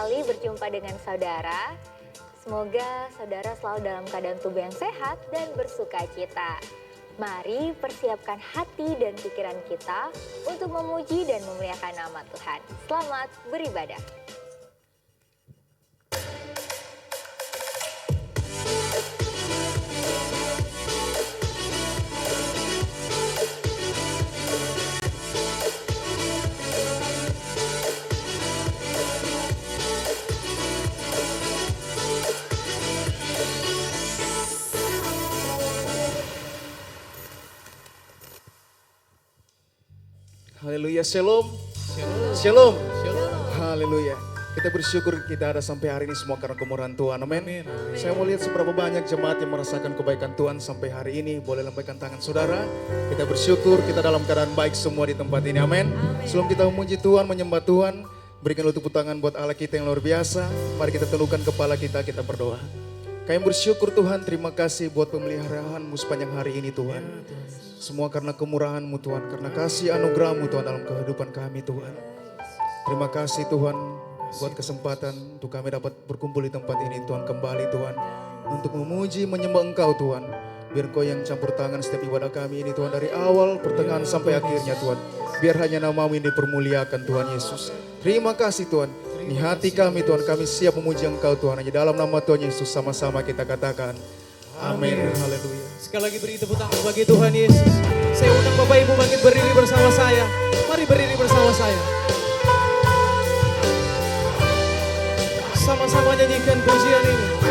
sekali berjumpa dengan saudara. Semoga saudara selalu dalam keadaan tubuh yang sehat dan bersuka cita. Mari persiapkan hati dan pikiran kita untuk memuji dan memuliakan nama Tuhan. Selamat beribadah. Haleluya, shalom. Shalom. Haleluya. Kita bersyukur kita ada sampai hari ini semua karena kemurahan Tuhan. Amin. Saya mau lihat seberapa banyak jemaat yang merasakan kebaikan Tuhan sampai hari ini. Boleh lambaikan tangan saudara. Kita bersyukur kita dalam keadaan baik semua di tempat ini. Amin. Sebelum kita memuji Tuhan, menyembah Tuhan, berikan tepuk tangan buat Allah kita yang luar biasa. Mari kita tundukkan kepala kita berdoa. Kami bersyukur Tuhan, terima kasih buat pemeliharaan-Mu sepanjang hari ini Tuhan. Semua karena kemurahan-Mu Tuhan, karena kasih anugerah-Mu Tuhan dalam kehidupan kami Tuhan. Terima kasih Tuhan buat kesempatan untuk kami dapat berkumpul di tempat ini Tuhan kembali Tuhan. Untuk memuji, menyembah Engkau Tuhan. Biar Engkau yang campur tangan setiap ibadah kami ini Tuhan dari awal, pertengahan sampai akhirnya Tuhan. Biar hanya nama-Mu ini dipermuliakan Tuhan Yesus. Terima kasih Tuhan. Di hati kami Tuhan, kami siap memuji Engkau Tuhan. Hanya dalam nama Tuhan Yesus sama-sama kita katakan. Amin. Haleluya. Sekali lagi beri tepuk tangan bagi Tuhan Yesus. Saya undang Bapak Ibu bangkit berdiri bersama saya. Mari berdiri bersama saya. Sama-sama nyanyikan pujian ini.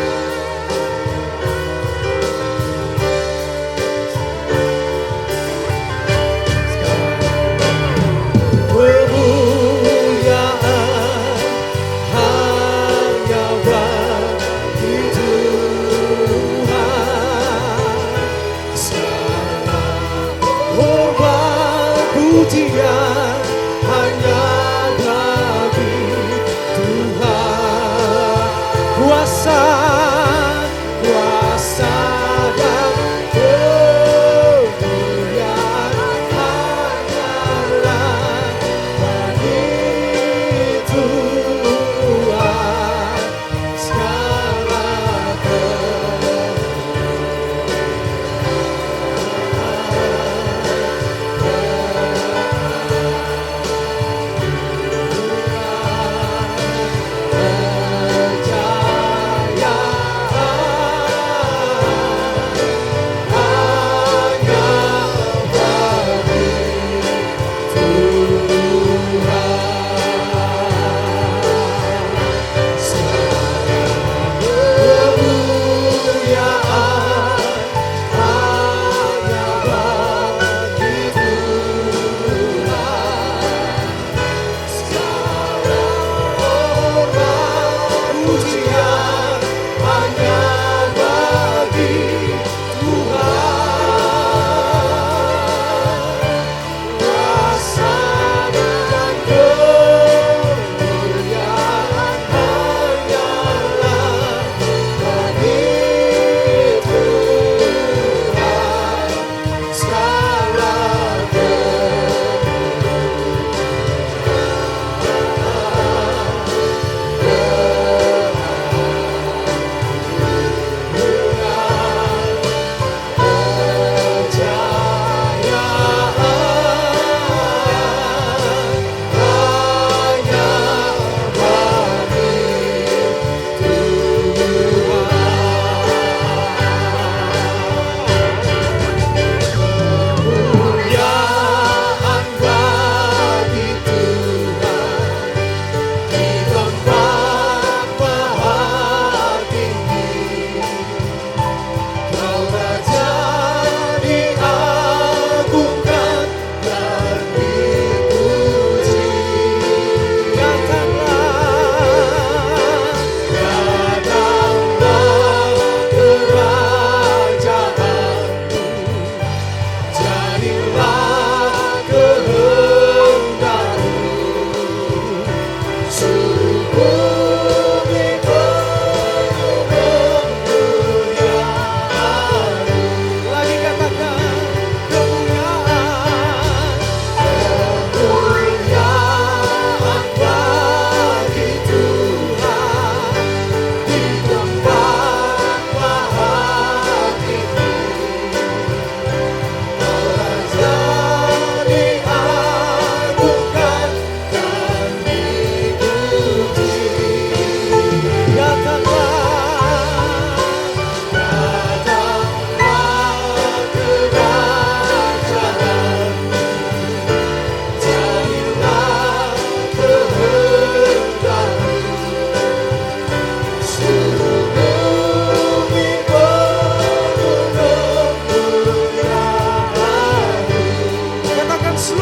Sekali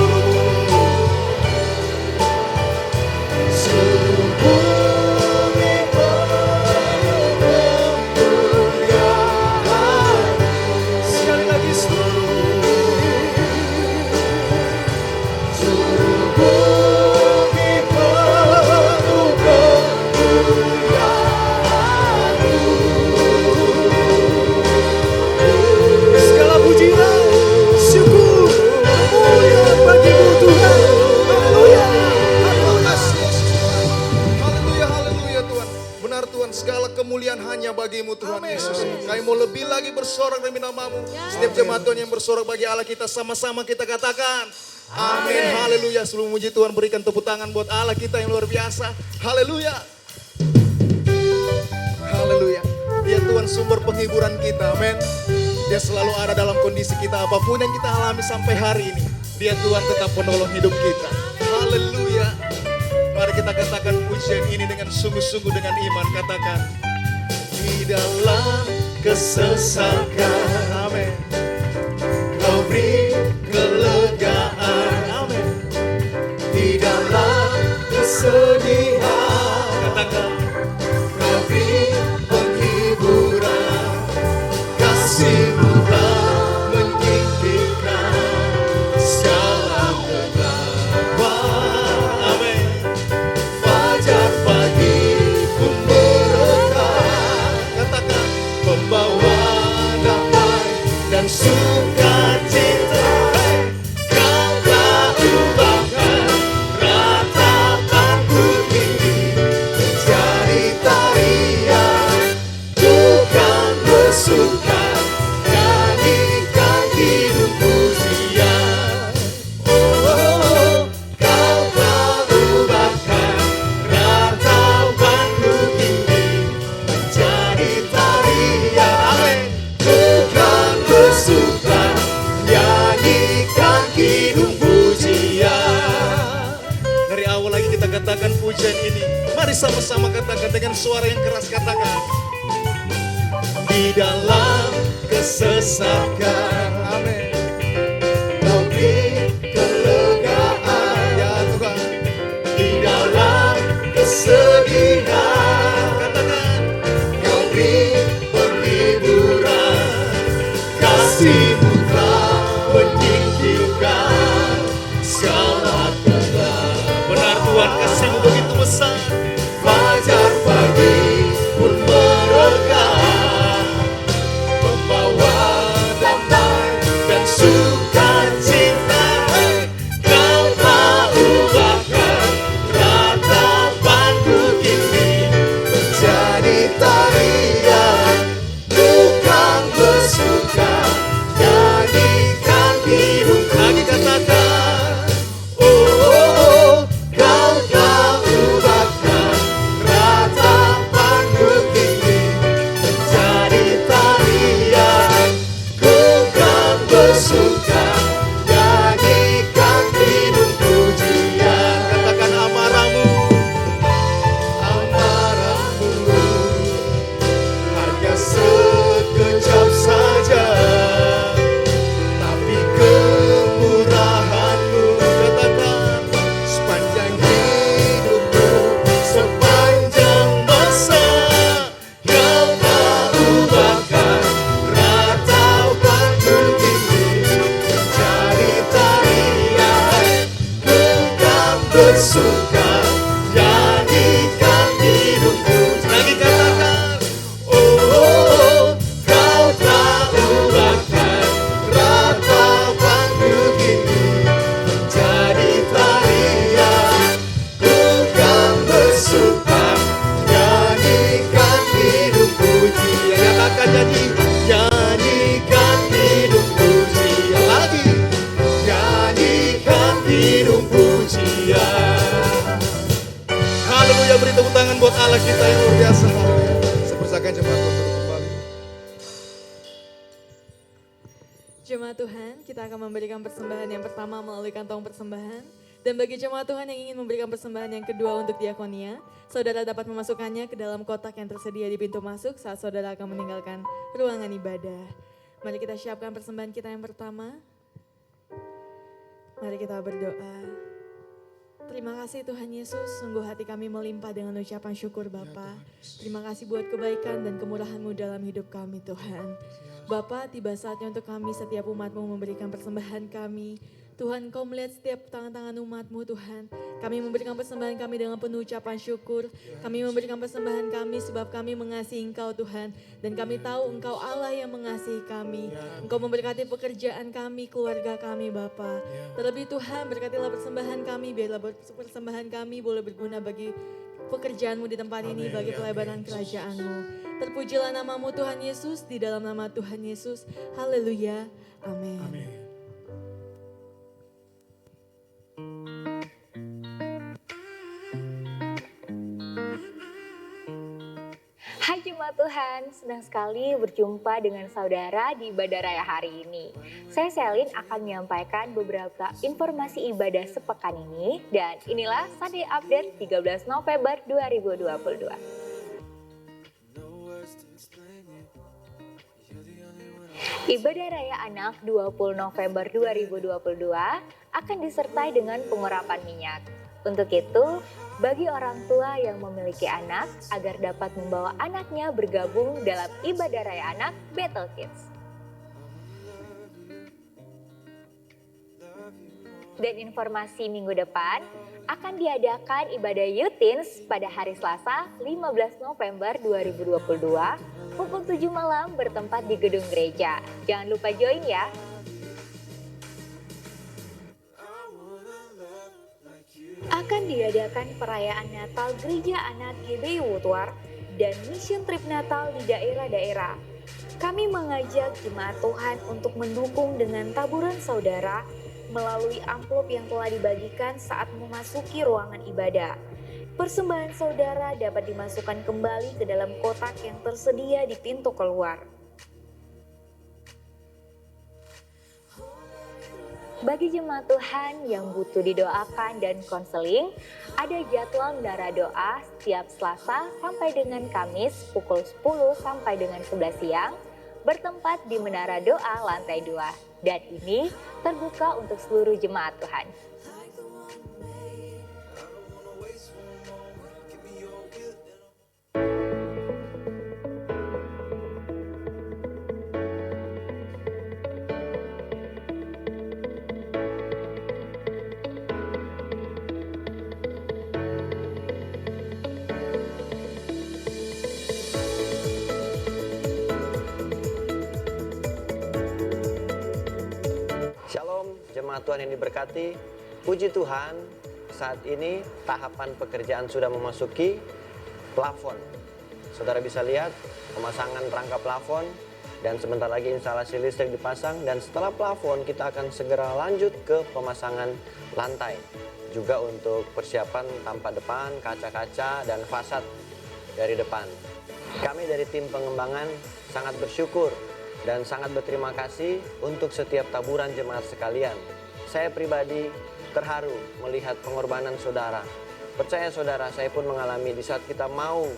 lagi segala pujian, syukur, kemuliaan bagimu Tuhan. Haleluya. Terima kasih Yesus Tuhan. Haleluya, haleluya Tuhan. Benar Tuhan, segala kemuliaan hanya bagimu Tuhan Yesus. Kami mau lebih lagi bersorak demi namamu. Setiap jemaat Tuhan yang bersorak bagi Allah kita, sama-sama kita katakan. Amin, haleluya. Sebelum memuji Tuhan, berikan tepuk tangan buat Allah kita yang luar biasa. Haleluya. Haleluya. Dia Tuhan sumber penghiburan kita, amin. Dia selalu ada dalam kondisi kita apapun yang kita alami sampai hari ini. Dia Tuhan tetap penolong hidup kita. Haleluya. Mari kita katakan pujian ini dengan sungguh-sungguh dengan iman. Katakan. Di dalam kesesakan, amin. Kau beri kelegaan, amin. Di dalam kesedihan, katakan. Kau beri penghiburan, kasih-Mu telah menyingkirkan segala kegelapan, amin. Fajar pagi pun berkah, katakan. Membawa damai dan sukacita. Kau telah ubahkan ratapan bumi menjadi tarian. Bukan bersuka, nyanyikan hidup pujian. Oh, Kau telah ubahkan ratapan bumi menjadi tarian. Amin. Bukan bersuka, nyanyikan hidup pujian. Dari awal lagi kita katakan pujian ini. Mari sama-sama katakan dengan suara yang keras, katakan. Di dalam kesesakan, amin. Kau beri kelegaan, ya Tuhan. Di dalam kesedihan, katakan. Kau beri penghiburan, kasih-Mu telah menyingkirkan segala kegelapan. Benar Tuhan, kasih-Mu begitu besar. Fajar pagi pun berkah, membawa damai dan sukacita. Kau telah ubahkan ratapan bumi menjadi tarian. Bukan bersuka, nyanyikan hidup. Lagi katakan. Oh, Kau telah ubahkan ratapan bumi menjadi tarian. Bukan bersuka, nyanyikan hidup pujian. Katakan amarahmu, amarahmu hanya sekejap saja, tapi kemurahan-Mu, katakan, sepanjang hidupmu, sepanjang masa. Kau telah ubahkan ratapan bumi menjadi tarian. Bukan bersuka, nyanyikan hidupku. Lagi katakan. Oh, Kau telah ubahkan ratapan bumi menjadi tarian. Bukan bersuka, nyanyikan hidup pujian. Katakan nyanyikan hidup pujian. Lagi, nyanyikan hidup pujian. Haleluya, beri tepuk tangan buat Allah kita yang luar biasa. Haleluya. Saya persilakan jemaat untuk kembali. Jemaat Tuhan, kita akan memberikan persembahan yang pertama melalui kantong persembahan. Dan bagi jemaat Tuhan yang ingin memberikan persembahan yang kedua untuk diakonia, saudara dapat memasukkannya ke dalam kotak yang tersedia di pintu masuk saat saudara akan meninggalkan ruangan ibadah. Mari kita siapkan persembahan kita yang pertama. Mari kita berdoa. Terima kasih Tuhan Yesus, sungguh hati kami melimpah dengan ucapan syukur Bapa. Terima kasih buat kebaikan dan kemurahan-Mu dalam hidup kami Tuhan. Bapa, tiba saatnya untuk kami setiap umat-Mu memberikan persembahan kami. Tuhan, Engkau melihat setiap tangan-tangan umat-Mu Tuhan. Kami memberikan persembahan kami dengan penuh ucapan syukur. Kami memberikan persembahan kami sebab kami mengasihi Engkau Tuhan. Dan kami tahu Engkau Allah yang mengasihi kami. Engkau memberkati pekerjaan kami, keluarga kami Bapa. Terlebih Tuhan, berkatilah persembahan kami, biarlah persembahan kami boleh berguna bagi pekerjaan-Mu di tempat ini, bagi pelebaran kerajaan-Mu. Terpujilah nama-Mu Tuhan Yesus, di dalam nama Tuhan Yesus. Haleluya. Amin. Hai Jemaat Tuhan, senang sekali berjumpa dengan saudara di ibadah raya hari ini. Saya Selin akan menyampaikan beberapa informasi ibadah sepekan ini dan inilah Sunday Update 13 November 2022. Ibadah Raya Anak 20 November 2022 akan disertai dengan pengurapan minyak. Untuk itu, bagi orang tua yang memiliki anak agar dapat membawa anaknya bergabung dalam ibadah raya anak Battle Kids. Dan informasi minggu depan akan diadakan ibadah Youth Teens pada hari Selasa 15 November 2022 pukul 7 malam bertempat di gedung gereja. Jangan lupa join ya. Akan diadakan perayaan Natal Gereja Anak GBI Woodward dan Mission Trip Natal di daerah-daerah. Kami mengajak jemaat Tuhan untuk mendukung dengan taburan saudara melalui amplop yang telah dibagikan saat memasuki ruangan ibadah. Persembahan saudara dapat dimasukkan kembali ke dalam kotak yang tersedia di pintu keluar. Bagi jemaat Tuhan yang butuh didoakan dan konseling, ada jadwal menara doa setiap Selasa sampai dengan Kamis pukul 10 sampai dengan 11 siang bertempat di Menara Doa lantai 2. Dan ini terbuka untuk seluruh jemaat Tuhan. Jemaat Tuhan yang diberkati, puji Tuhan, saat ini tahapan pekerjaan sudah memasuki plafon. Saudara bisa lihat pemasangan rangka plafon dan sebentar lagi instalasi listrik dipasang, dan setelah plafon kita akan segera lanjut ke pemasangan lantai. Juga untuk persiapan tampak depan, kaca-kaca dan fasad dari depan. Kami dari tim pengembangan sangat bersyukur dan sangat berterima kasih untuk setiap taburan jemaat sekalian. Saya pribadi terharu melihat pengorbanan saudara. Percaya saudara, saya pun mengalami di saat kita mau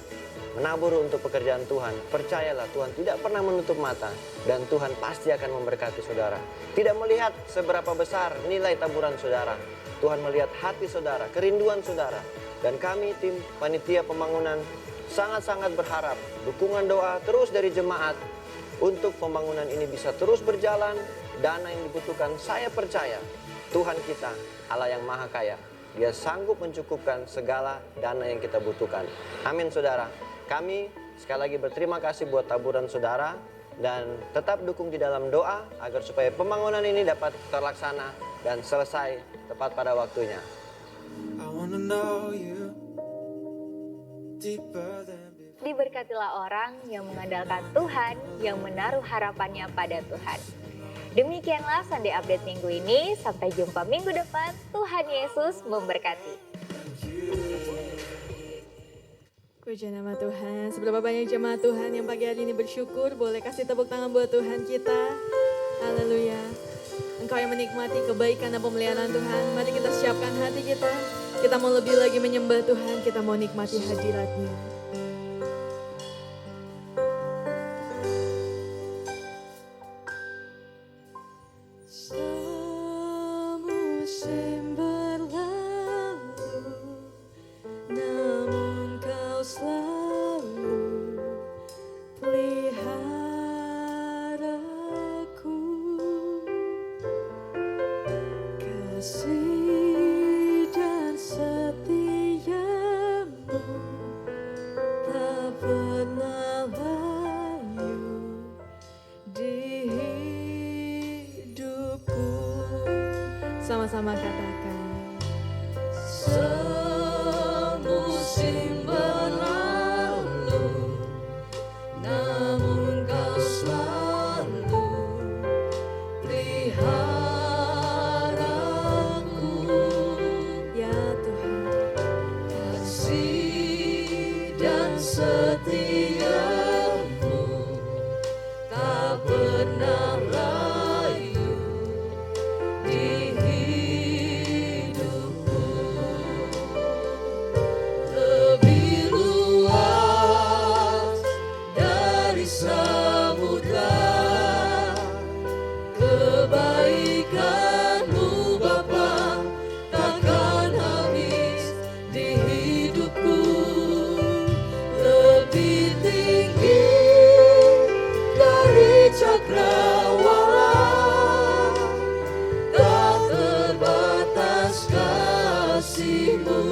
menabur untuk pekerjaan Tuhan. Percayalah, Tuhan tidak pernah menutup mata dan Tuhan pasti akan memberkati saudara. Tidak melihat seberapa besar nilai taburan saudara, Tuhan melihat hati saudara, kerinduan saudara. Dan kami tim panitia pembangunan sangat-sangat berharap dukungan doa terus dari jemaat untuk pembangunan ini bisa terus berjalan. Dana yang dibutuhkan, saya percaya Tuhan kita Allah yang maha kaya, Dia sanggup mencukupkan segala dana yang kita butuhkan. Amin saudara. Kami sekali lagi berterima kasih buat taburan saudara, dan tetap dukung di dalam doa agar supaya pembangunan ini dapat terlaksana dan selesai tepat pada waktunya. Diberkatilah orang yang mengandalkan Tuhan, yang menaruh harapannya pada Tuhan. Demikianlah Sunday Update minggu ini. Sampai jumpa minggu depan. Tuhan Yesus memberkati. Puji nama Tuhan. Seberapa banyak jemaat Tuhan yang pagi hari ini bersyukur, boleh kasih tepuk tangan buat Tuhan kita. Haleluya. Engkau yang menikmati kebaikan dan pemeliharaan Tuhan. Mari kita siapkan hati kita. Kita mau lebih lagi menyembah Tuhan. Kita mau nikmati hadirat-Nya. sama-sama katakan. Semusim berlalu, namun Kau selalu peliharaku. Ya Tuhan, kasih dan setiamu tak pernah layu di hidupku. Lebih luas dari samudra kebaikan-Mu Bapa takkan habis di hidupku. Lebih tinggi dari cakrawala, tak terbatas kasih-Mu.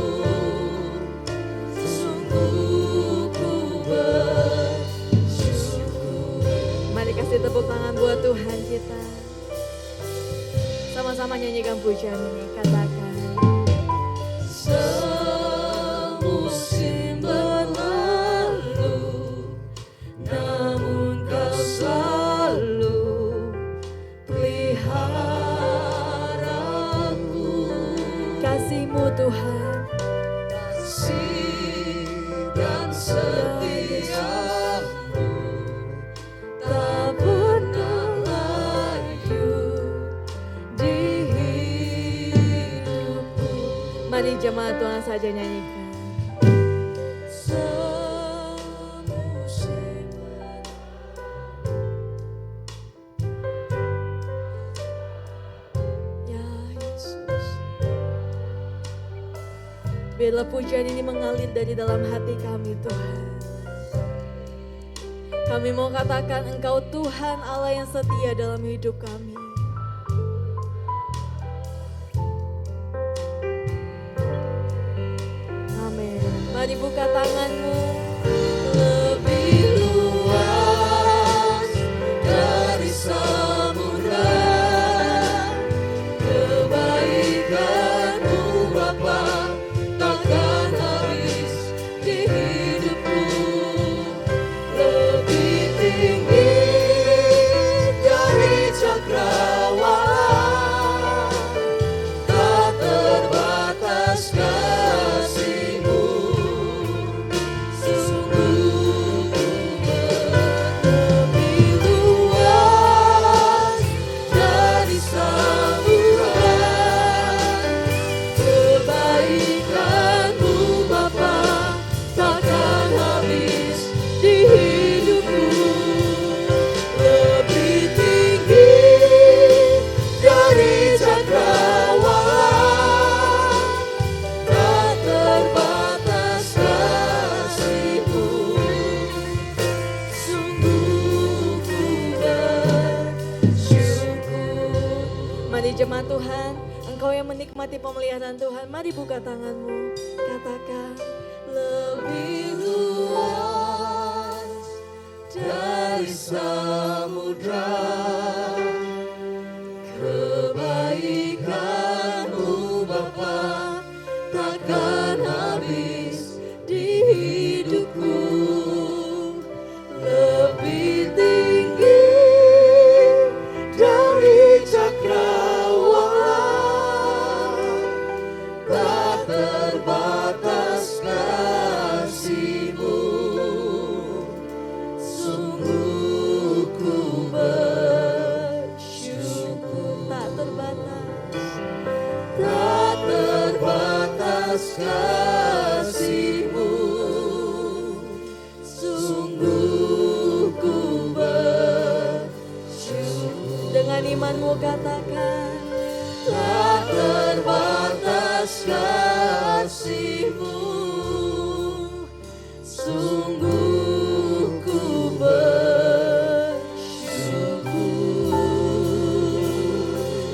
Sungguh ku bersyukur. mari kasih tepuk tangan buat Tuhan kita. Sama-sama nyanyikan pujian ini, katakan. Semusim berlalu, namun Kau selalu peliharaku. Kasih-Mu Tuhan, Kasih dan setiamu tak pernah layu di hidupku. mari jemaat Tuhan saja nyanyikan. Semusim Ya Yesus, biarlah pujian ini mengalir dari dalam hati kami Tuhan. Kami mau katakan Engkau Tuhan Allah yang setia dalam hidup kami. Amin. Mari buka tanganmu. lebih luas dari samudra kebaikan-Mu Bapa takkan habis di hidupku. Lebih tinggi dari cakrawala, tak terbatas kasih-Mu. Sungguh lebih luas dari samudra kebaikan-Mu Bapa takkan habis di hidupku. Lebih tinggi dari cakrawala, tak terbatas kasih-Mu. Sungguh ku bersyukur. Mari jemaat Tuhan, Engkau yang menikmati pemeliharaan Tuhan, mari buka tanganmu. Katakan, Lebih luas dari samudra kebaikan-Mu Bapa takkan habis di hidupku. Lebih tinggi dari cakrawala, tak terbatas kasih-Mu. Sungguh ku bersyukur. tak terbatas. Tak terbatas kasih-Mu. Sungguh ku bersyukur. Dengan imanmu katakan, Tak terbatas kasih-Mu. Sungguh ku bersyukur.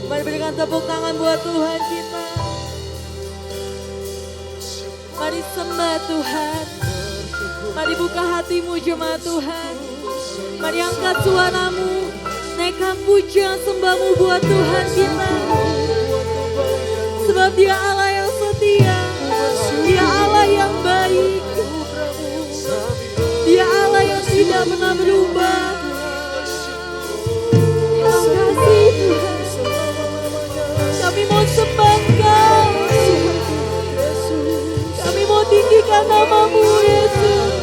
mari berikan tepuk tangan buat Tuhan kita. Mari sembah Tuhan. Mari buka hatimu jemaat Tuhan. Mari angkat suaramu. Naikkan pujian sembahmu buat Tuhan kita. Dia Allah yang setia, Dia Allah yang baik, Dia Allah yang tidak pernah berubah. Terima kasih Tuhan. Kami mau sembah Engkau, kami mau tinggikan nama-Mu Yesus.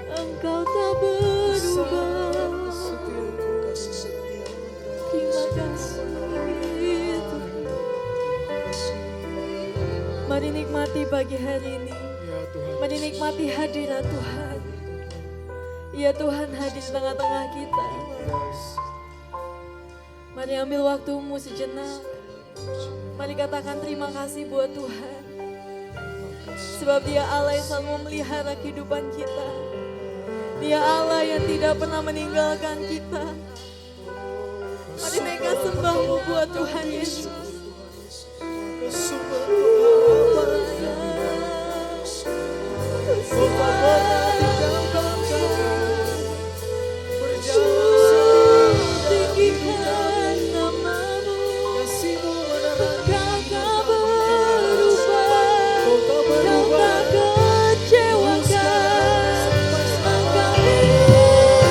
Engkau tak berubah. Terima kasih Tuhan. Mari nikmati pagi hari ini. Mari nikmati hadirat Tuhan. Ya Tuhan hadir di tengah-tengah kita. Mari ambil waktumu sejenak. Mari katakan terima kasih buat Tuhan. Sebab Dia Allah yang selalu memelihara kehidupan kita. Dia Allah yang tidak pernah meninggalkan kita. Mari naikkan sembahmu buat Tuhan Yesus. Tinggikan nama-Mu. Engkau tak berubah. Engkau tak kecewakan. Engkau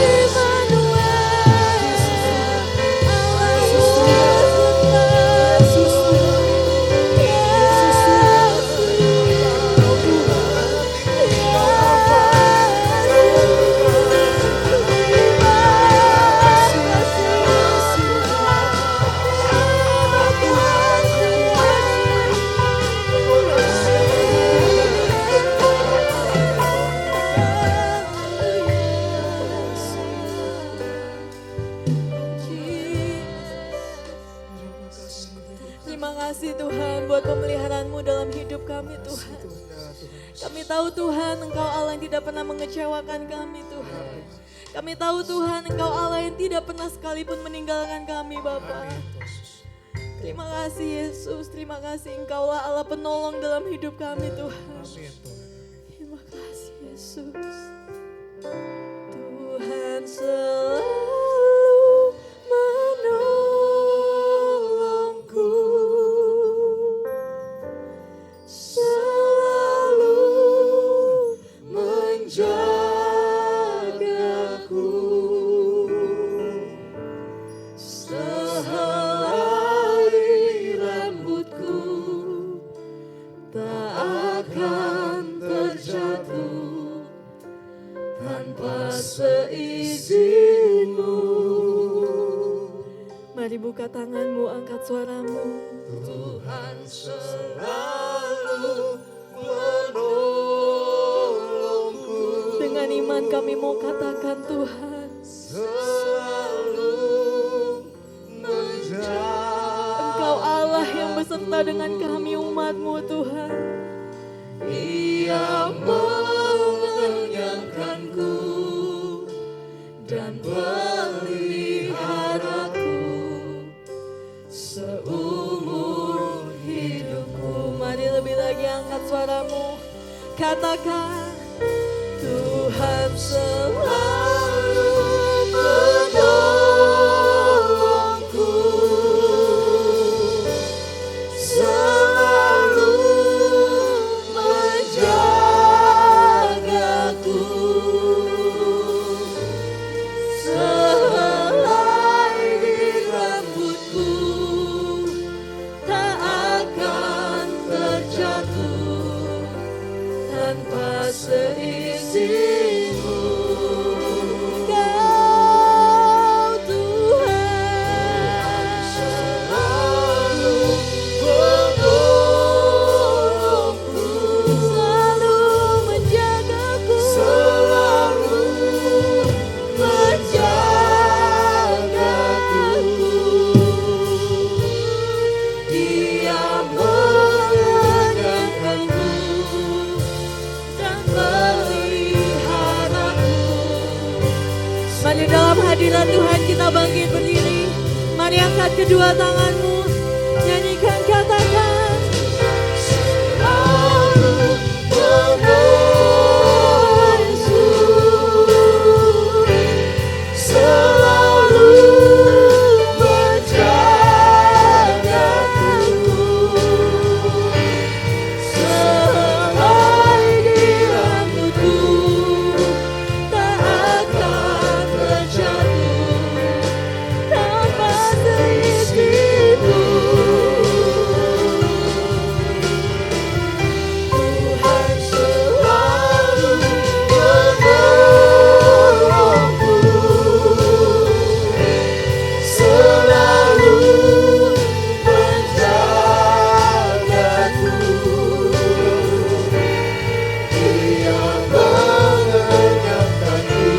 Immanuel. Allah Terima kasih Tuhan buat pemeliharaan-Mu dalam hidup kami Tuhan. Kami tahu Tuhan Engkau Allah yang tidak pernah mengecewakan kami Tuhan. Kami tahu Tuhan Engkau Allah yang tidak pernah sekalipun meninggalkan kami Bapa. Terima kasih Yesus, terima kasih Engkaulah Allah penolong dalam hidup kami Tuhan. Terima kasih Yesus. Tuhan selalu menolongku, selalu menjagaku, sehelai rambutku akan terjatuh tanpa seizinmu. Mari buka tanganmu, angkat suaramu. Tuhan selalu menolongku. Dengan iman kami mau katakan Tuhan, Selalu menjaga. Engkau Allah yang beserta dengan kami umat-Mu Tuhan. Ia mengenyangkanku dan peliharaku seumur hidupku. Mari lebih lagi angkat suaramu. Katakan, Tuhan selalu menolongku, selalu menjagaku, sehelai di rambutku tak akan terjatuh tanpa seizinmu. Kau Tuhan Selalu menolongku, selalu menjagaku, selalu menjagaku. Dia mengenyangkanku dan meliharaku. Mari dalam hadirat Tuhan kita bangkit berdiri. Mari angkat kedua tanganmu. Nyanyikan, katakan, Selalu menolongku, selalu menjagaku, sehelai di rambutku tak akan terjatuh tanpa seizinmu. Tuhan selalu menolongku, selalu menjagaku. Dia mengenyangkanku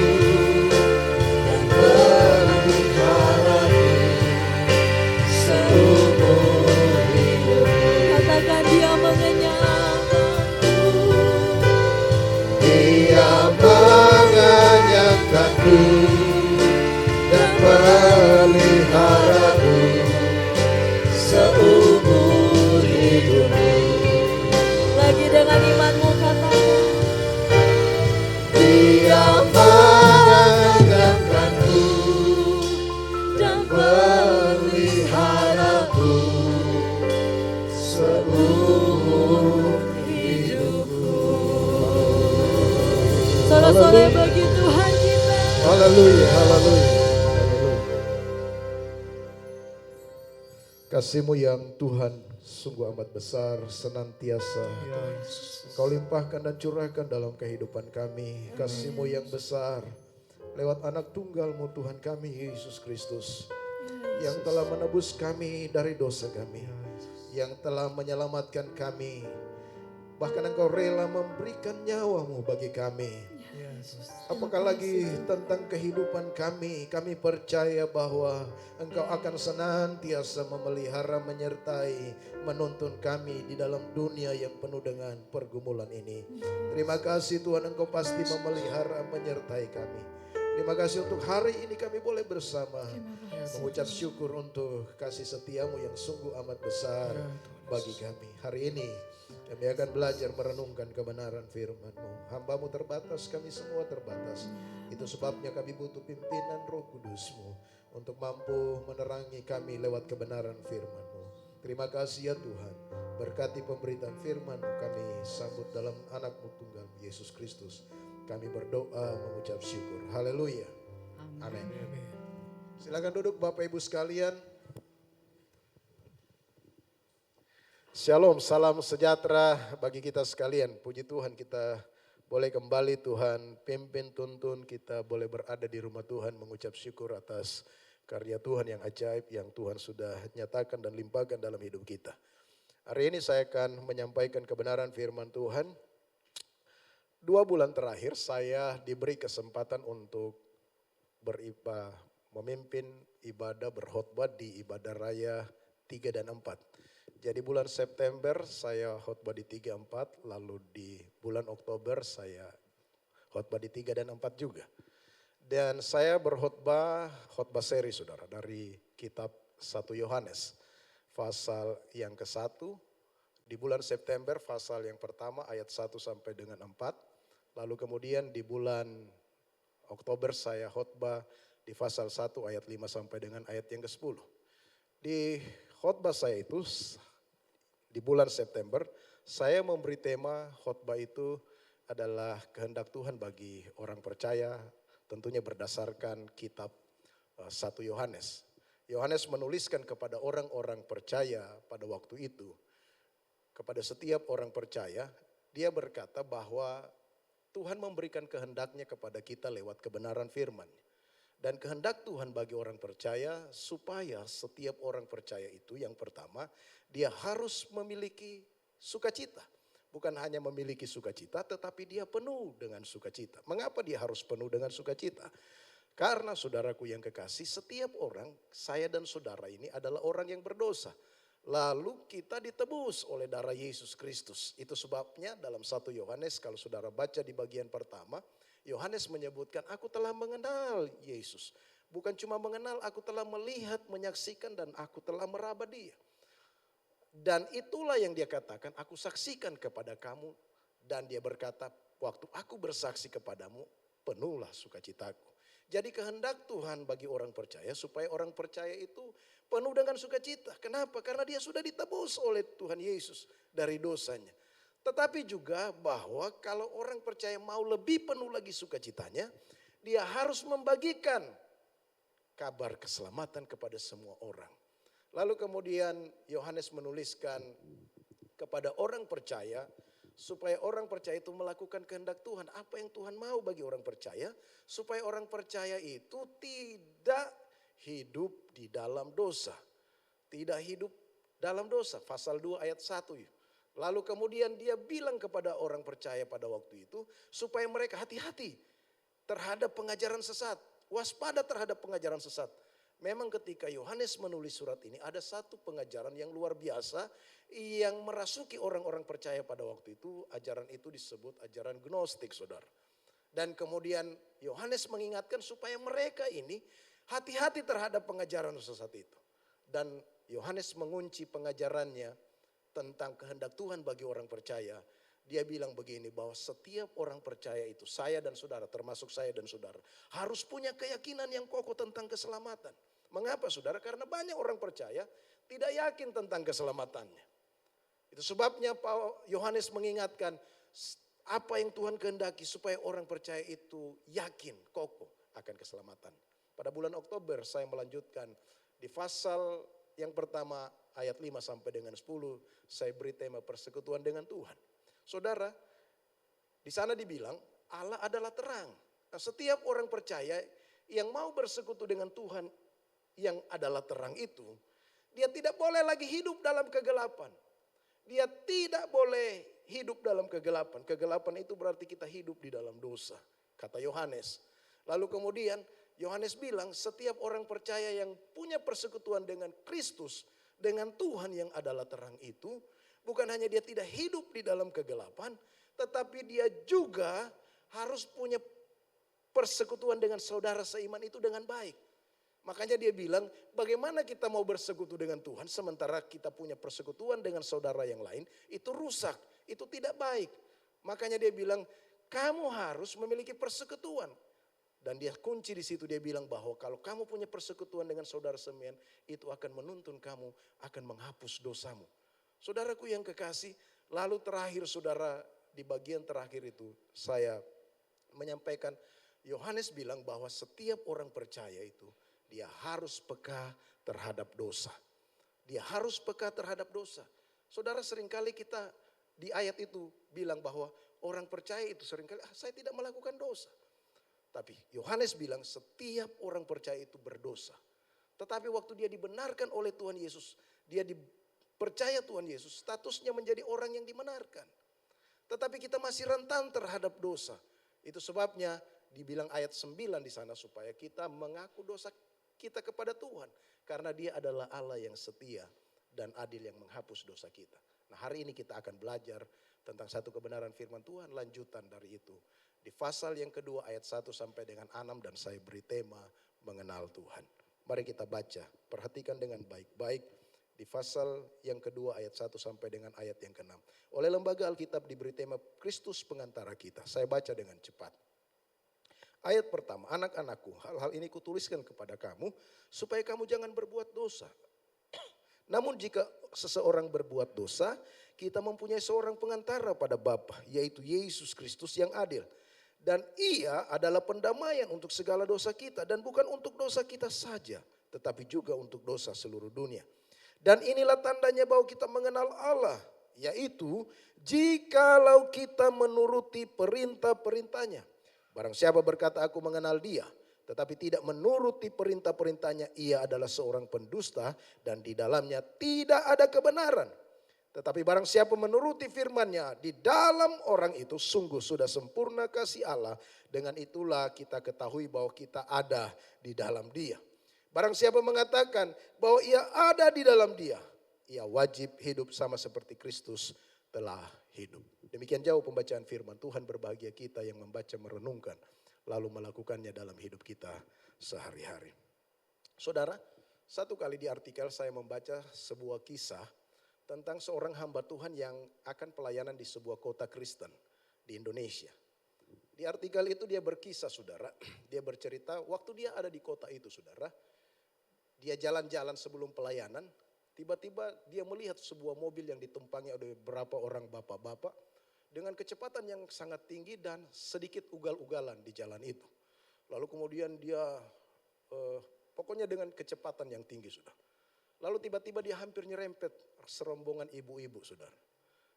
dan meliharaku seumur hidupku. katakan dia mengenyangkanku. Dia mengenyangkanku dan meliharaku seumur hidupku. Lagi dengan imanmu katakan, Dia mengenyangkanku dan meliharaku seumur hidupku. sore-sore bagi Tuhan kita. Haleluya, haleluya, haleluya. Kasih-Mu yang Tuhan sungguh amat besar, senantiasa Engkau limpahkan dan curahkan dalam kehidupan kami. Kasih-Mu yang besar lewat anak tunggal-Mu Tuhan kami Yesus Kristus, yang telah menebus kami dari dosa kami, yang telah menyelamatkan kami. Bahkan Engkau rela memberikan nyawa-Mu bagi kami. Apakah lagi tentang kehidupan kami, kami percaya bahwa Engkau akan senantiasa memelihara, menyertai, menuntun kami di dalam dunia yang penuh dengan pergumulan ini. Terima kasih Tuhan, Engkau pasti memelihara, menyertai kami. Terima kasih untuk hari ini kami boleh bersama mengucap syukur untuk kasih setiamu yang sungguh amat besar bagi kami. Hari ini kami akan belajar merenungkan kebenaran firman-Mu. Hamba-Mu terbatas, kami semua terbatas. Itu sebabnya kami butuh pimpinan Roh Kudus-Mu untuk mampu menerangi kami lewat kebenaran firman-Mu. Terima kasih ya Tuhan. Berkati pemberitaan firman-Mu kami sambut dalam anak-Mu tunggal Yesus Kristus. Kami berdoa mengucap syukur. Haleluya. Amin. Silakan duduk Bapak Ibu sekalian. Shalom, salam sejahtera bagi kita sekalian. Puji Tuhan kita boleh kembali, Tuhan pimpin tuntun kita boleh berada di rumah Tuhan mengucap syukur atas karya Tuhan yang ajaib yang Tuhan sudah nyatakan dan limpahkan dalam hidup kita. Hari ini saya akan menyampaikan kebenaran firman Tuhan. 2 bulan terakhir saya diberi kesempatan untuk memimpin ibadah berkhotbah di ibadah raya 3 dan 4. Jadi bulan September saya khotbah di 3, 4, lalu di bulan Oktober saya khotbah di 3 dan 4 juga. Dan saya berkhotbah seri saudara dari kitab 1 Yohanes. Pasal yang ke-1 di bulan September pasal yang pertama ayat 1 sampai dengan 4. Lalu kemudian di bulan Oktober saya khotbah di pasal 1 ayat 5 sampai dengan ayat yang ke-10. Di khotbah saya itu di bulan September, saya memberi tema khotbah itu adalah kehendak Tuhan bagi orang percaya, tentunya berdasarkan kitab 1 Yohanes. Yohanes menuliskan kepada orang-orang percaya pada waktu itu, kepada setiap orang percaya, dia berkata bahwa Tuhan memberikan kehendaknya kepada kita lewat kebenaran firman. Dan kehendak Tuhan bagi orang percaya supaya setiap orang percaya itu yang pertama dia harus memiliki sukacita. Bukan hanya memiliki sukacita tetapi dia penuh dengan sukacita. Mengapa dia harus penuh dengan sukacita? Karena saudaraku yang kekasih, setiap orang, saya dan saudara ini adalah orang yang berdosa. Lalu kita ditebus oleh darah Yesus Kristus. Itu sebabnya dalam 1 Yohanes kalau saudara baca di bagian pertama, Yohanes menyebutkan aku telah mengenal Yesus. Bukan cuma mengenal, aku telah melihat, menyaksikan dan aku telah meraba dia. Dan itulah yang dia katakan, aku saksikan kepada kamu. Dan dia berkata, waktu aku bersaksi kepadamu, penuhlah sukacitaku. Jadi kehendak Tuhan bagi orang percaya supaya orang percaya itu penuh dengan sukacita. Kenapa? Karena dia sudah ditebus oleh Tuhan Yesus dari dosanya. Tetapi juga bahwa kalau orang percaya mau lebih penuh lagi sukacitanya, dia harus membagikan kabar keselamatan kepada semua orang. Lalu kemudian Yohanes menuliskan kepada orang percaya supaya orang percaya itu melakukan kehendak Tuhan. Apa yang Tuhan mau bagi orang percaya? Supaya orang percaya itu tidak hidup di dalam dosa. Tidak hidup dalam dosa. Pasal 2 ayat 1. Lalu kemudian dia bilang kepada orang percaya pada waktu itu supaya mereka hati-hati terhadap pengajaran sesat. Waspada terhadap pengajaran sesat. Memang ketika Yohanes menulis surat ini ada satu pengajaran yang luar biasa yang merasuki orang-orang percaya pada waktu itu. Ajaran itu disebut ajaran gnostik saudara. Dan kemudian Yohanes mengingatkan supaya mereka ini hati-hati terhadap pengajaran sesat itu. Dan Yohanes mengunci pengajarannya tentang kehendak Tuhan bagi orang percaya. Dia bilang begini bahwa setiap orang percaya itu, saya dan saudara, termasuk saya dan saudara, harus punya keyakinan yang kokoh tentang keselamatan. Mengapa saudara? Karena banyak orang percaya tidak yakin tentang keselamatannya. Itu sebabnya Yohanes mengingatkan apa yang Tuhan kehendaki supaya orang percaya itu yakin, kokoh akan keselamatan. Pada bulan Oktober saya melanjutkan di pasal yang pertama ayat 5 sampai dengan 10 saya beri tema persekutuan dengan Tuhan. Saudara, di sana dibilang Allah adalah terang. Nah, setiap orang percaya yang mau bersekutu dengan Tuhan yang adalah terang itu, dia tidak boleh lagi hidup dalam kegelapan. Dia tidak boleh hidup dalam kegelapan. Kegelapan itu berarti kita hidup di dalam dosa, kata Yohanes. Lalu kemudian Yohanes bilang setiap orang percaya yang punya persekutuan dengan Kristus, dengan Tuhan yang adalah terang itu, bukan hanya dia tidak hidup di dalam kegelapan, tetapi dia juga harus punya persekutuan dengan saudara seiman itu dengan baik. Makanya dia bilang, bagaimana kita mau bersekutu dengan Tuhan sementara kita punya persekutuan dengan saudara yang lain, itu rusak, itu tidak baik. Makanya dia bilang, kamu harus memiliki persekutuan. Dan dia kunci di situ, dia bilang bahwa kalau kamu punya persekutuan dengan saudara seiman, itu akan menuntun kamu, akan menghapus dosamu. Saudaraku yang kekasih, lalu terakhir saudara, di bagian terakhir itu saya menyampaikan, Yohanes bilang bahwa setiap orang percaya itu, dia harus peka terhadap dosa. Dia harus peka terhadap dosa. Saudara, seringkali kita di ayat itu bilang bahwa orang percaya itu seringkali, saya tidak melakukan dosa. Tapi Yohanes bilang setiap orang percaya itu berdosa. Tetapi waktu dia dibenarkan oleh Tuhan Yesus, dia dipercaya Tuhan Yesus, statusnya menjadi orang yang dibenarkan. Tetapi kita masih rentan terhadap dosa. Itu sebabnya dibilang ayat 9 di sana supaya kita mengaku dosa kita kepada Tuhan. Karena dia adalah Allah yang setia dan adil yang menghapus dosa kita. Nah, hari ini kita akan belajar tentang satu kebenaran firman Tuhan, lanjutan dari itu. Di pasal yang kedua ayat 1 sampai dengan 6 dan saya beri tema mengenal Tuhan. Mari kita baca, perhatikan dengan baik-baik di pasal yang kedua ayat 1 sampai dengan ayat yang ke-6. Oleh lembaga Alkitab diberi tema Kristus pengantara kita. Saya baca dengan cepat. Ayat pertama, anak-anakku, hal-hal ini kutuliskan kepada kamu supaya kamu jangan berbuat dosa. Namun jika seseorang berbuat dosa, kita mempunyai seorang pengantara pada Bapa, yaitu Yesus Kristus yang adil. Dan ia adalah pendamaian untuk segala dosa kita, dan bukan untuk dosa kita saja, tetapi juga untuk dosa seluruh dunia. Dan inilah tandanya bahwa kita mengenal Allah, yaitu jikalau kita menuruti perintah-perintahnya. Barang siapa berkata aku mengenal dia, tetapi tidak menuruti perintah-perintahnya, ia adalah seorang pendusta dan di dalamnya tidak ada kebenaran. Tetapi barang siapa menuruti firman-Nya, di dalam orang itu sungguh sudah sempurna kasih Allah. Dengan itulah kita ketahui bahwa kita ada di dalam Dia. Barang siapa mengatakan bahwa ia ada di dalam Dia, ia wajib hidup sama seperti Kristus telah hidup. Demikian jauh pembacaan firman Tuhan. Berbahagia kita yang membaca, merenungkan, lalu melakukannya dalam hidup kita sehari-hari. Saudara, satu kali di artikel saya membaca sebuah kisah tentang seorang hamba Tuhan yang akan pelayanan di sebuah kota Kristen di Indonesia. Di artikel itu dia berkisah, saudara. Dia bercerita waktu dia ada di kota itu, saudara. Dia jalan-jalan sebelum pelayanan. Tiba-tiba dia melihat sebuah mobil yang ditumpangi oleh beberapa orang bapak-bapak dengan kecepatan yang sangat tinggi dan sedikit ugal-ugalan di jalan itu. Lalu kemudian dia pokoknya dengan kecepatan yang tinggi, sudah. Lalu tiba-tiba dia hampir nyerempet serombongan ibu-ibu, saudara.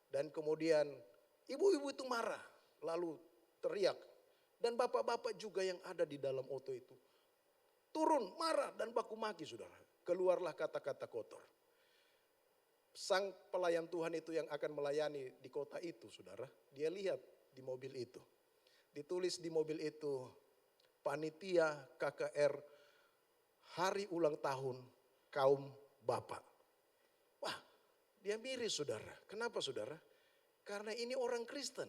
Dan kemudian ibu-ibu itu marah, lalu teriak. Dan bapak-bapak juga yang ada di dalam auto itu turun, marah dan baku maki, saudara. Keluarlah kata-kata kotor. Sang pelayan Tuhan itu yang akan melayani di kota itu, saudara, dia lihat di mobil itu. Ditulis di mobil itu, panitia KKR hari ulang tahun kaum bapak. Wah, dia miris, saudara. Kenapa, saudara? Karena ini orang Kristen,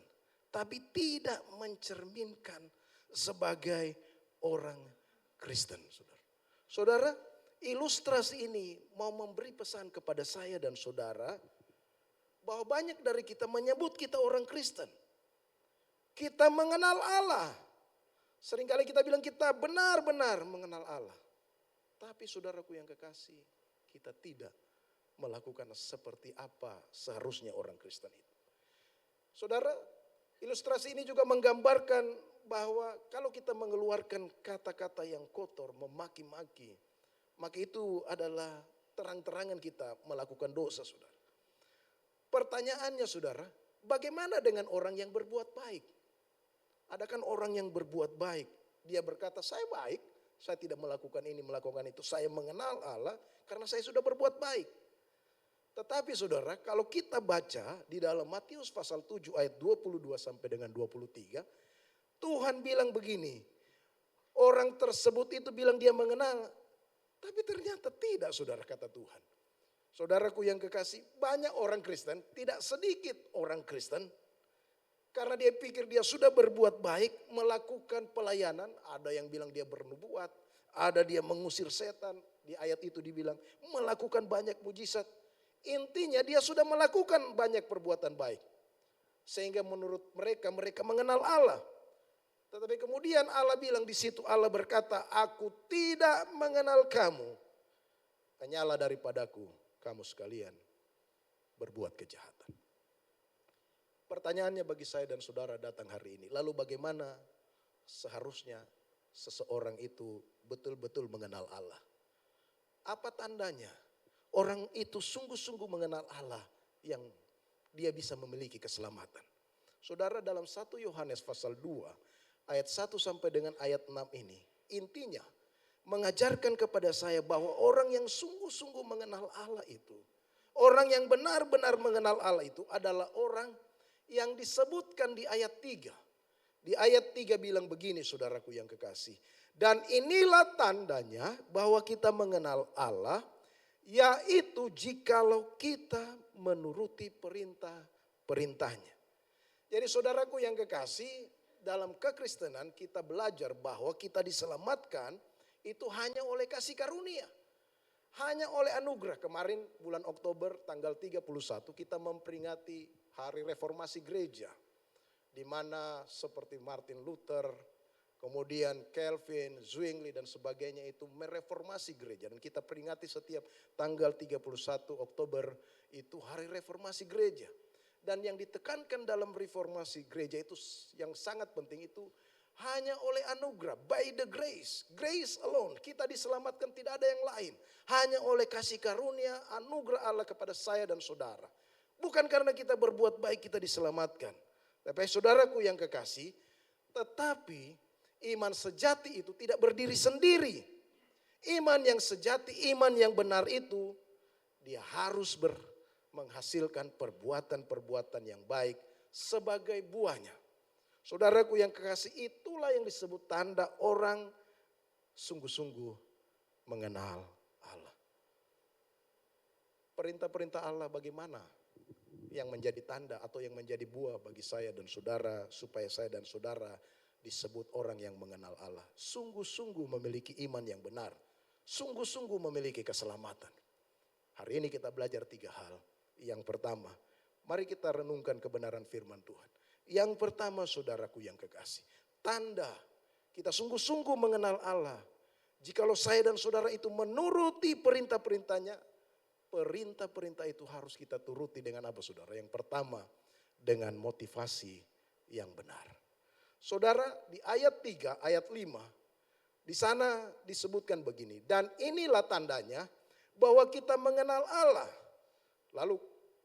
tapi tidak mencerminkan sebagai orang Kristen, saudara. Saudara, ilustrasi ini mau memberi pesan kepada saya dan saudara bahwa banyak dari kita menyebut kita orang Kristen. Kita mengenal Allah. Seringkali kita bilang kita benar-benar mengenal Allah. Tapi saudaraku yang kekasih, kita tidak melakukan seperti apa seharusnya orang Kristen itu. Saudara, ilustrasi ini juga menggambarkan bahwa kalau kita mengeluarkan kata-kata yang kotor, memaki-maki, maka itu adalah terang-terangan kita melakukan dosa, saudara. Pertanyaannya, saudara, bagaimana dengan orang yang berbuat baik? Ada kan orang yang berbuat baik, dia berkata saya baik, saya tidak melakukan ini, melakukan itu, saya mengenal Allah karena saya sudah berbuat baik. Tetapi saudara, kalau kita baca di dalam Matius pasal 7 ayat 22 sampai dengan 23, Tuhan bilang begini, orang tersebut itu bilang dia mengenal, tapi ternyata tidak, saudara, kata Tuhan. Saudaraku yang kekasih, banyak orang Kristen, tidak sedikit orang Kristen, karena dia pikir dia sudah berbuat baik, melakukan pelayanan, ada yang bilang dia bernubuat, ada dia mengusir setan, di ayat itu dibilang melakukan banyak mujizat. Intinya dia sudah melakukan banyak perbuatan baik. Sehingga menurut mereka, mereka mengenal Allah. Tetapi kemudian Allah bilang di situ, Allah berkata, aku tidak mengenal kamu. Hanyalah daripadaku, kamu sekalian berbuat kejahatan. Pertanyaannya bagi saya dan saudara datang hari ini, lalu bagaimana seharusnya seseorang itu betul-betul mengenal Allah? Apa tandanya orang itu sungguh-sungguh mengenal Allah yang dia bisa memiliki keselamatan. Saudara, dalam 1 Yohanes pasal 2 ayat 1 sampai dengan ayat 6 ini intinya mengajarkan kepada saya bahwa orang yang sungguh-sungguh mengenal Allah itu, orang yang benar-benar mengenal Allah itu adalah orang yang disebutkan di ayat 3. Di ayat 3 bilang begini, saudaraku yang kekasih. Dan inilah tandanya bahwa kita mengenal Allah, yaitu jikalau kita menuruti perintah-perintahnya. Jadi saudaraku yang kekasih, dalam kekristenan kita belajar bahwa kita diselamatkan itu hanya oleh kasih karunia. Hanya oleh anugerah. Kemarin bulan Oktober tanggal 31 kita memperingati hari reformasi gereja. Di mana seperti Martin Luther, kemudian Calvin, Zwingli dan sebagainya itu mereformasi gereja. Dan kita peringati setiap tanggal 31 Oktober itu hari reformasi gereja. Dan yang ditekankan dalam reformasi gereja itu yang sangat penting itu hanya oleh anugerah, by the grace, grace alone. Kita diselamatkan tidak ada yang lain. Hanya oleh kasih karunia, anugerah Allah kepada saya dan saudara. Bukan karena kita berbuat baik kita diselamatkan. Tapi saudaraku yang kekasih, tetapi iman sejati itu tidak berdiri sendiri. Iman yang sejati, iman yang benar itu, dia harus menghasilkan perbuatan-perbuatan yang baik sebagai buahnya. Saudaraku yang kekasih, itulah yang disebut tanda orang sungguh-sungguh mengenal Allah. Perintah-perintah Allah bagaimana yang menjadi tanda atau yang menjadi buah bagi saya dan saudara, supaya saya dan saudara disebut orang yang mengenal Allah. Sungguh-sungguh memiliki iman yang benar, sungguh-sungguh memiliki keselamatan. Hari ini kita belajar 3 hal. Yang pertama, mari kita renungkan kebenaran firman Tuhan. Yang pertama, saudaraku yang kekasih, tanda kita sungguh-sungguh mengenal Allah. Jikalau saya dan saudara itu menuruti perintah-perintahnya, perintah-perintah itu harus kita turuti dengan apa, saudara? Yang pertama, dengan motivasi yang benar. Saudara, di ayat 3, ayat 5, di sana disebutkan begini. Dan inilah tandanya bahwa kita mengenal Allah. Lalu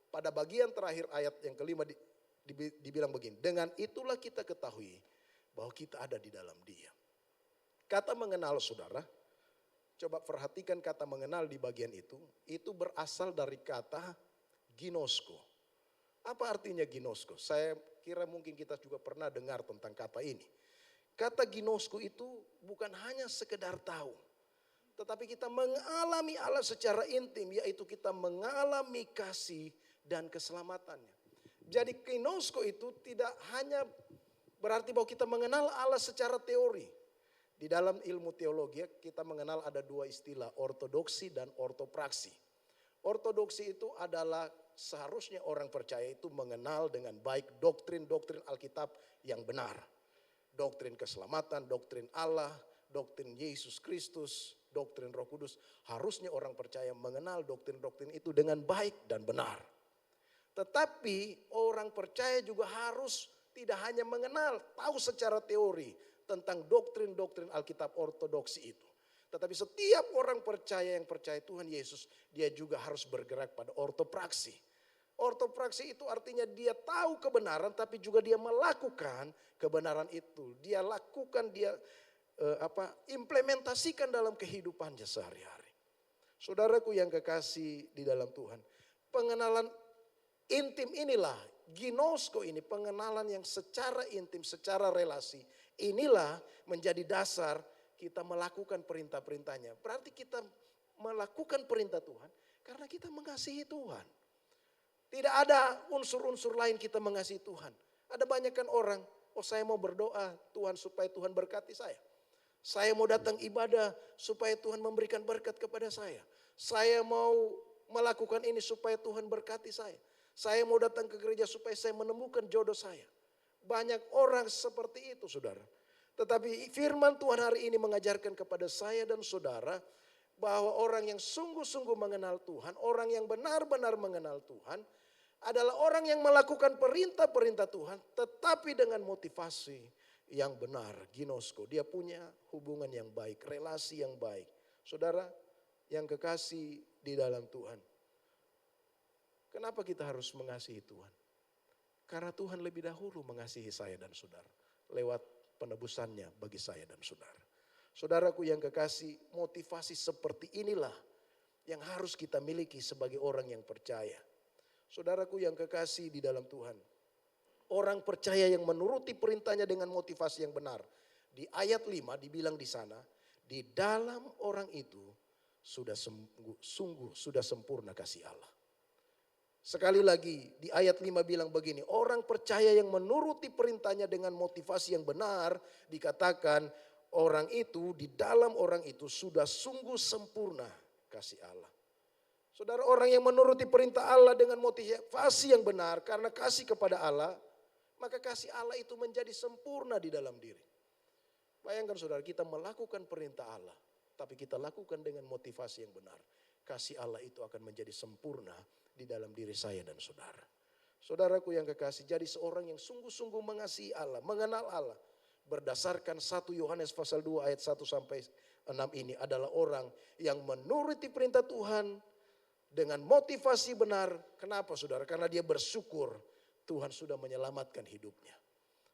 pada bagian terakhir ayat yang kelima dibilang begini. Dengan itulah kita ketahui bahwa kita ada di dalam Dia. Kata mengenal, saudara, coba perhatikan kata mengenal di bagian itu berasal dari kata ginosko. Apa artinya ginosko? Saya kira mungkin kita juga pernah dengar tentang kata ini. Kata ginosko itu bukan hanya sekedar tahu, tetapi kita mengalami Allah secara intim, yaitu kita mengalami kasih dan keselamatannya. Jadi ginosko itu tidak hanya berarti bahwa kita mengenal Allah secara teori. Di dalam ilmu teologi kita mengenal ada 2 istilah, ortodoksi dan ortopraksi. Ortodoksi itu adalah seharusnya orang percaya itu mengenal dengan baik doktrin-doktrin Alkitab yang benar. Doktrin keselamatan, doktrin Allah, doktrin Yesus Kristus, doktrin Roh Kudus. Harusnya orang percaya mengenal doktrin-doktrin itu dengan baik dan benar. Tetapi orang percaya juga harus tidak hanya mengenal, tahu secara teori tentang doktrin-doktrin Alkitab ortodoksi itu. Tetapi setiap orang percaya yang percaya Tuhan Yesus, dia juga harus bergerak pada ortopraksi. Ortopraksi itu artinya dia tahu kebenaran tapi juga dia melakukan kebenaran itu. Dia lakukan, dia implementasikan dalam kehidupannya sehari-hari. Saudaraku yang kekasih di dalam Tuhan, pengenalan intim inilah, ginosko ini, pengenalan yang secara intim, secara relasi, inilah menjadi dasar kita melakukan perintah-perintahnya. Berarti kita melakukan perintah Tuhan karena kita mengasihi Tuhan. Tidak ada unsur-unsur lain kita mengasihi Tuhan. Ada banyak kan orang, saya mau berdoa Tuhan supaya Tuhan berkati saya. Saya mau datang ibadah supaya Tuhan memberikan berkat kepada saya. Saya mau melakukan ini supaya Tuhan berkati saya. Saya mau datang ke gereja supaya saya menemukan jodoh saya. Banyak orang seperti itu, saudara. Tetapi firman Tuhan hari ini mengajarkan kepada saya dan saudara bahwa orang yang sungguh-sungguh mengenal Tuhan, orang yang benar-benar mengenal Tuhan adalah orang yang melakukan perintah-perintah Tuhan tetapi dengan motivasi yang benar, ginosko. Dia punya hubungan yang baik, relasi yang baik. Saudara yang kekasih di dalam Tuhan, Kenapa kita harus mengasihi Tuhan? Karena Tuhan lebih dahulu mengasihi saya dan saudara lewat penebusannya bagi saya dan saudara. Saudaraku yang kekasih, motivasi seperti inilah yang harus kita miliki sebagai orang yang percaya. Saudaraku yang kekasih di dalam Tuhan, orang percaya yang menuruti perintahnya dengan motivasi yang benar. Di ayat 5 dibilang di sana, di dalam orang itu sungguh sudah sempurna kasih Allah. Sekali lagi di ayat 5 bilang begini, orang percaya yang menuruti perintahnya dengan motivasi yang benar, dikatakan orang itu, di dalam orang itu sudah sungguh sempurna kasih Allah. Saudara, orang yang menuruti perintah Allah dengan motivasi yang benar karena kasih kepada Allah, maka kasih Allah itu menjadi sempurna di dalam diri. Bayangkan saudara, kita melakukan perintah Allah, tapi kita lakukan dengan motivasi yang benar. Kasih Allah itu akan menjadi sempurna di dalam diri saya dan saudara. Saudaraku yang kekasih, jadi seorang yang sungguh-sungguh mengasihi Allah, mengenal Allah. Berdasarkan 1 Yohanes pasal 2 ayat 1 sampai 6 ini adalah orang yang menuruti perintah Tuhan dengan motivasi benar. Kenapa saudara? Karena dia bersyukur Tuhan sudah menyelamatkan hidupnya.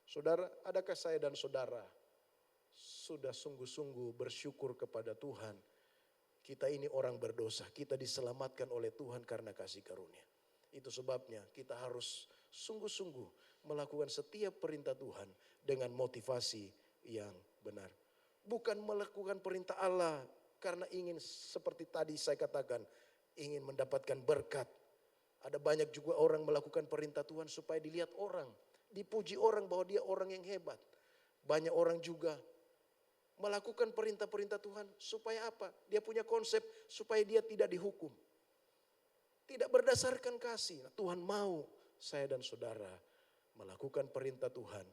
Saudara, adakah saya dan saudara sudah sungguh-sungguh bersyukur kepada Tuhan? Kita ini orang berdosa, kita diselamatkan oleh Tuhan karena kasih karunia. Itu sebabnya kita harus sungguh-sungguh melakukan setiap perintah Tuhan dengan motivasi yang benar. Bukan melakukan perintah Allah karena ingin seperti tadi saya katakan, ingin mendapatkan berkat. Ada banyak juga orang melakukan perintah Tuhan supaya dilihat orang, dipuji orang bahwa dia orang yang hebat. Banyak orang juga melakukan perintah-perintah Tuhan supaya apa? Dia punya konsep supaya dia tidak dihukum. Tidak berdasarkan kasih. Tuhan mau saya dan saudara melakukan perintah Tuhan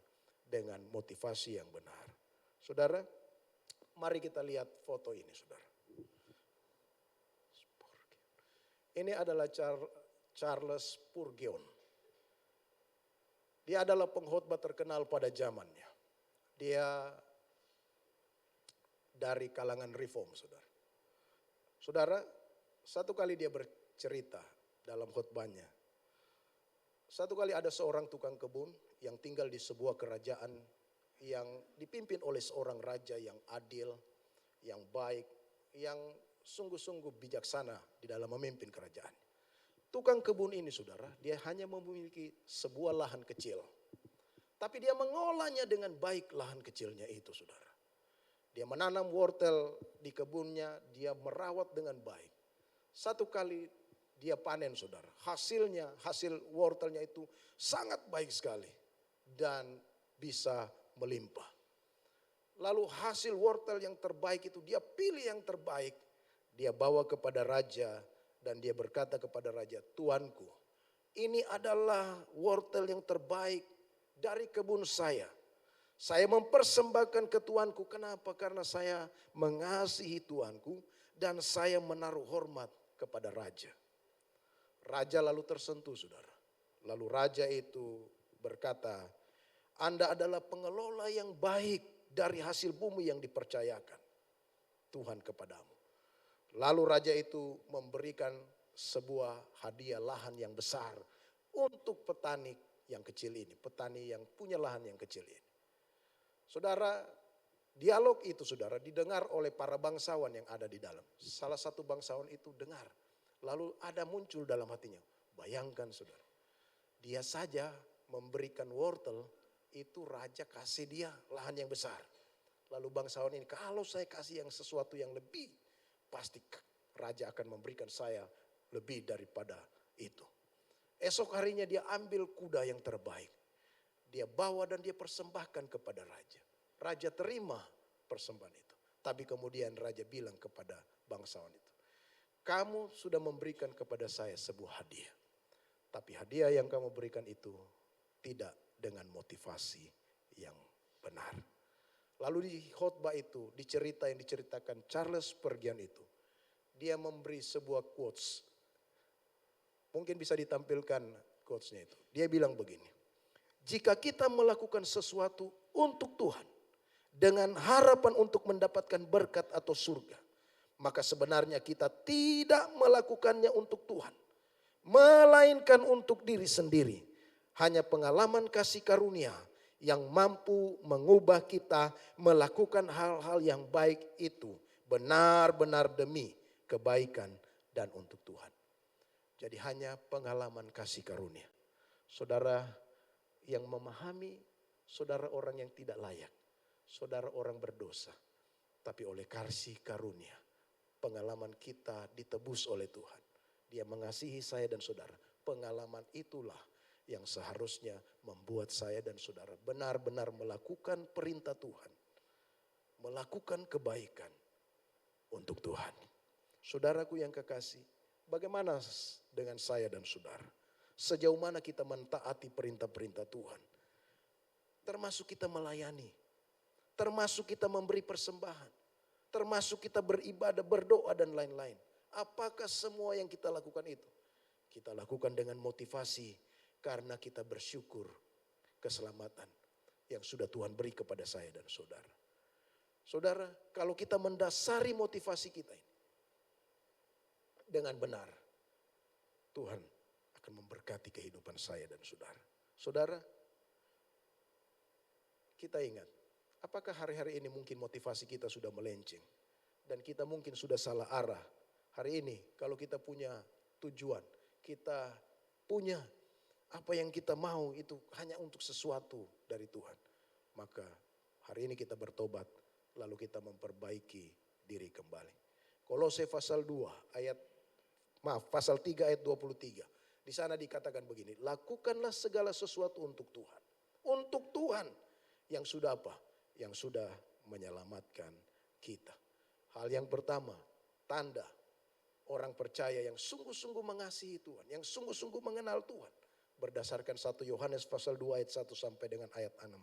dengan motivasi yang benar. Saudara, mari kita lihat foto ini saudara. Ini adalah Charles Spurgeon. Dia adalah pengkhotbah terkenal pada zamannya. Dia dari kalangan reform, saudara. Saudara, satu kali dia bercerita dalam khotbahnya. Satu kali ada seorang tukang kebun yang tinggal di sebuah kerajaan yang dipimpin oleh seorang raja yang adil, yang baik, yang sungguh-sungguh bijaksana di dalam memimpin kerajaan. Tukang kebun ini saudara, dia hanya memiliki sebuah lahan kecil. Tapi dia mengolahnya dengan baik lahan kecilnya itu saudara. Dia menanam wortel di kebunnya, dia merawat dengan baik. Satu kali dia panen saudara, hasil wortelnya itu sangat baik sekali dan bisa melimpah. Lalu hasil wortel yang terbaik itu dia pilih yang terbaik, dia bawa kepada raja dan dia berkata kepada raja, "Tuanku, ini adalah wortel yang terbaik dari kebun saya. Saya mempersembahkan ke tuanku." Kenapa? Karena saya mengasihi tuanku dan saya menaruh hormat kepada raja. Raja lalu tersentuh saudara. Lalu raja itu berkata, "Anda adalah pengelola yang baik dari hasil bumi yang dipercayakan Tuhan kepadamu." Lalu raja itu memberikan sebuah hadiah lahan yang besar untuk petani yang kecil ini. Petani yang punya lahan yang kecil ini. Saudara, dialog itu saudara didengar oleh para bangsawan yang ada di dalam. Salah satu bangsawan itu dengar. Lalu ada muncul dalam hatinya. Bayangkan saudara, dia saja memberikan wortel, itu raja kasih dia lahan yang besar. Lalu bangsawan ini, kalau saya kasih yang sesuatu yang lebih, pasti raja akan memberikan saya lebih daripada itu. Esok harinya dia ambil kuda yang terbaik. Dia bawa dan dia persembahkan kepada raja. Raja terima persembahan itu. Tapi kemudian raja bilang kepada bangsawan itu, "Kamu sudah memberikan kepada saya sebuah hadiah. Tapi hadiah yang kamu berikan itu tidak dengan motivasi yang benar." Lalu di khotbah itu, yang diceritakan Charles Spurgeon itu, dia memberi sebuah quotes. Mungkin bisa ditampilkan quotesnya itu. Dia bilang begini, "Jika kita melakukan sesuatu untuk Tuhan dengan harapan untuk mendapatkan berkat atau surga, maka sebenarnya kita tidak melakukannya untuk Tuhan, melainkan untuk diri sendiri. Hanya pengalaman kasih karunia yang mampu mengubah kita melakukan hal-hal yang baik itu benar-benar demi kebaikan dan untuk Tuhan. Jadi hanya pengalaman kasih karunia. Saudara yang memahami, saudara orang yang tidak layak, saudara orang berdosa. Tapi oleh kasih karunia, pengalaman kita ditebus oleh Tuhan. Dia mengasihi saya dan saudara. Pengalaman itulah yang seharusnya membuat saya dan saudara benar-benar melakukan perintah Tuhan. Melakukan kebaikan untuk Tuhan. Saudaraku yang kekasih, bagaimana dengan saya dan saudara? Sejauh mana kita mentaati perintah-perintah Tuhan? Termasuk kita melayani. Termasuk kita memberi persembahan. Termasuk kita beribadah, berdoa dan lain-lain. Apakah semua yang kita lakukan itu? Kita lakukan dengan motivasi karena kita bersyukur keselamatan yang sudah Tuhan beri kepada saya dan saudara. Saudara, kalau kita mendasari motivasi kita ini dengan benar, Tuhan akan memberkati kehidupan saya dan saudara. Saudara, kita ingat, apakah hari-hari ini mungkin motivasi kita sudah melenceng dan kita mungkin sudah salah arah. Hari ini kalau kita punya tujuan, kita punya apa yang kita mau itu hanya untuk sesuatu dari Tuhan. Maka hari ini kita bertobat, lalu kita memperbaiki diri kembali. Kolose pasal 3 ayat 23. Di sana dikatakan begini, lakukanlah segala sesuatu untuk Tuhan. Untuk Tuhan yang sudah apa? Yang sudah menyelamatkan kita. Hal yang pertama, tanda orang percaya yang sungguh-sungguh mengasihi Tuhan, yang sungguh-sungguh mengenal Tuhan. Berdasarkan 1 Yohanes pasal 2 ayat 1 sampai dengan ayat 6.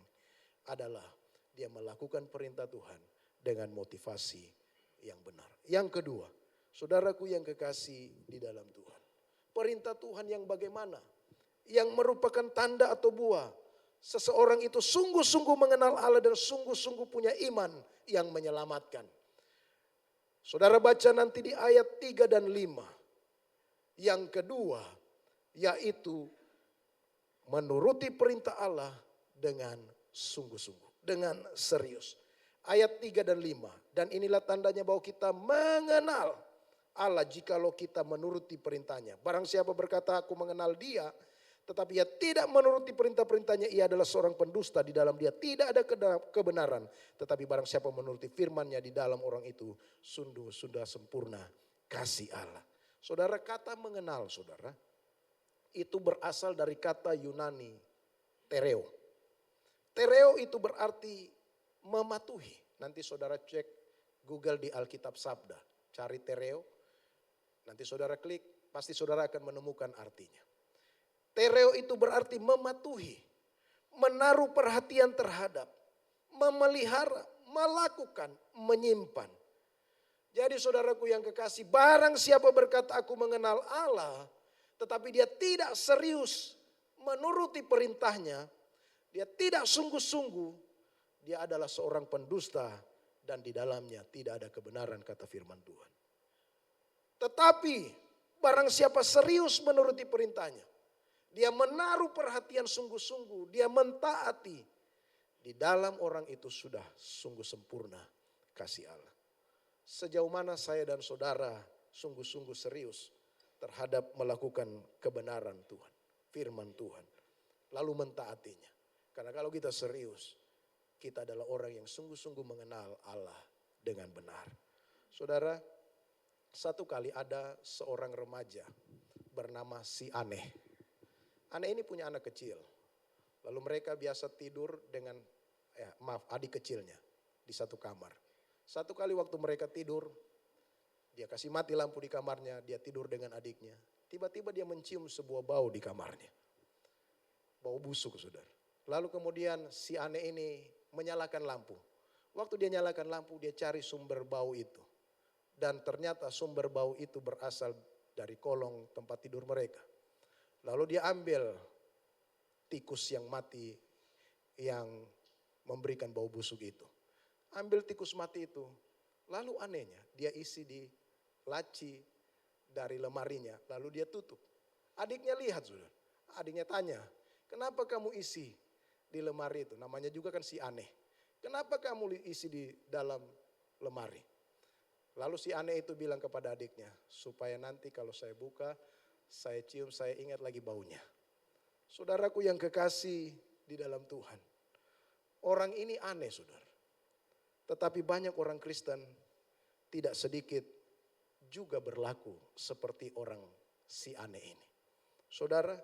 Adalah dia melakukan perintah Tuhan dengan motivasi yang benar. Yang kedua, saudaraku yang kekasih di dalam Tuhan. Perintah Tuhan yang bagaimana? Yang merupakan tanda atau buah. Seseorang itu sungguh-sungguh mengenal Allah dan sungguh-sungguh punya iman yang menyelamatkan. Saudara baca nanti di ayat 3 dan 5. Yang kedua, yaitu menuruti perintah Allah dengan sungguh-sungguh, dengan serius. Ayat 3 dan 5. Dan inilah tandanya bahwa kita mengenal Allah jikalau kita menuruti perintahnya. Barang siapa berkata aku mengenal dia, tetapi ia tidak menuruti perintah-perintahnya, ia adalah seorang pendusta. Di dalam dia tidak ada kebenaran. Tetapi barang siapa menuruti firman-Nya, di dalam orang itu sudah sempurna kasih Allah. Saudara, kata mengenal saudara, itu berasal dari kata Yunani tereo. Tereo itu berarti mematuhi. Nanti saudara cek Google di Alkitab Sabda, cari tereo. Nanti saudara klik, pasti saudara akan menemukan artinya. Tereo itu berarti mematuhi, menaruh perhatian terhadap, memelihara, melakukan, menyimpan. Jadi saudaraku yang kekasih, barang siapa berkata aku mengenal Allah, tetapi dia tidak serius menuruti perintahnya, dia tidak sungguh-sungguh, dia adalah seorang pendusta dan di dalamnya tidak ada kebenaran kata firman Tuhan. Tetapi barang siapa serius menuruti perintahnya, dia menaruh perhatian sungguh-sungguh, dia mentaati, di dalam orang itu sudah sungguh sempurna kasih Allah. Sejauh mana saya dan saudara sungguh-sungguh serius terhadap melakukan kebenaran Tuhan, firman Tuhan, lalu mentaatinya. Karena kalau kita serius, kita adalah orang yang sungguh-sungguh mengenal Allah dengan benar. Saudara, satu kali ada seorang remaja bernama si Aneh. Aneh ini punya anak kecil. Lalu mereka biasa tidur dengan adik kecilnya di satu kamar. Satu kali waktu mereka tidur, dia kasih mati lampu di kamarnya, dia tidur dengan adiknya. Tiba-tiba dia mencium sebuah bau di kamarnya. Bau busuk, saudara. Lalu kemudian si Aneh ini menyalakan lampu. Waktu dia nyalakan lampu, dia cari sumber bau itu. Dan ternyata sumber bau itu berasal dari kolong tempat tidur mereka. Lalu dia ambil tikus yang mati yang memberikan bau busuk itu. Ambil tikus mati itu. Lalu anehnya dia isi di laci dari lemarinya. Lalu dia tutup. Adiknya lihat saudara. Adiknya tanya, kenapa kamu isi di lemari itu? Namanya juga kan si aneh. Kenapa kamu isi di dalam lemari? Lalu si aneh itu bilang kepada adiknya, supaya nanti kalau saya buka, saya cium, saya ingat lagi baunya. Saudaraku yang kekasih di dalam Tuhan. Orang ini aneh saudara. Tetapi banyak orang Kristen tidak sedikit juga berlaku seperti orang si aneh ini. Saudara,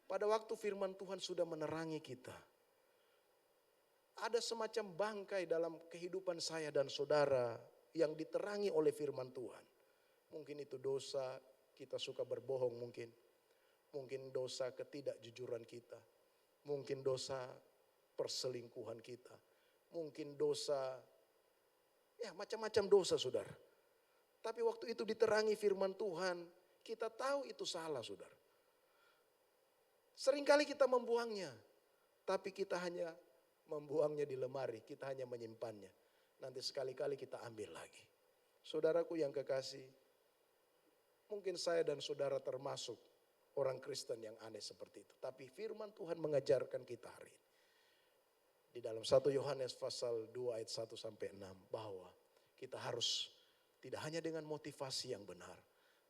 pada waktu firman Tuhan sudah menerangi kita, ada semacam bangkai dalam kehidupan saya dan saudara yang diterangi oleh firman Tuhan. Mungkin itu dosa, kita suka berbohong mungkin. Mungkin dosa ketidakjujuran kita. Mungkin dosa perselingkuhan kita. Mungkin dosa, ya macam-macam dosa saudara. Tapi waktu itu diterangi firman Tuhan, kita tahu itu salah saudara. Seringkali kita membuangnya, tapi kita hanya membuangnya di lemari, kita hanya menyimpannya. Nanti sekali-kali kita ambil lagi. Saudaraku yang kekasih, mungkin saya dan saudara termasuk orang Kristen yang aneh seperti itu. Tapi firman Tuhan mengajarkan kita hari ini. Di dalam 1 Yohanes pasal 2 ayat 1 sampai 6 bahwa kita harus tidak hanya dengan motivasi yang benar,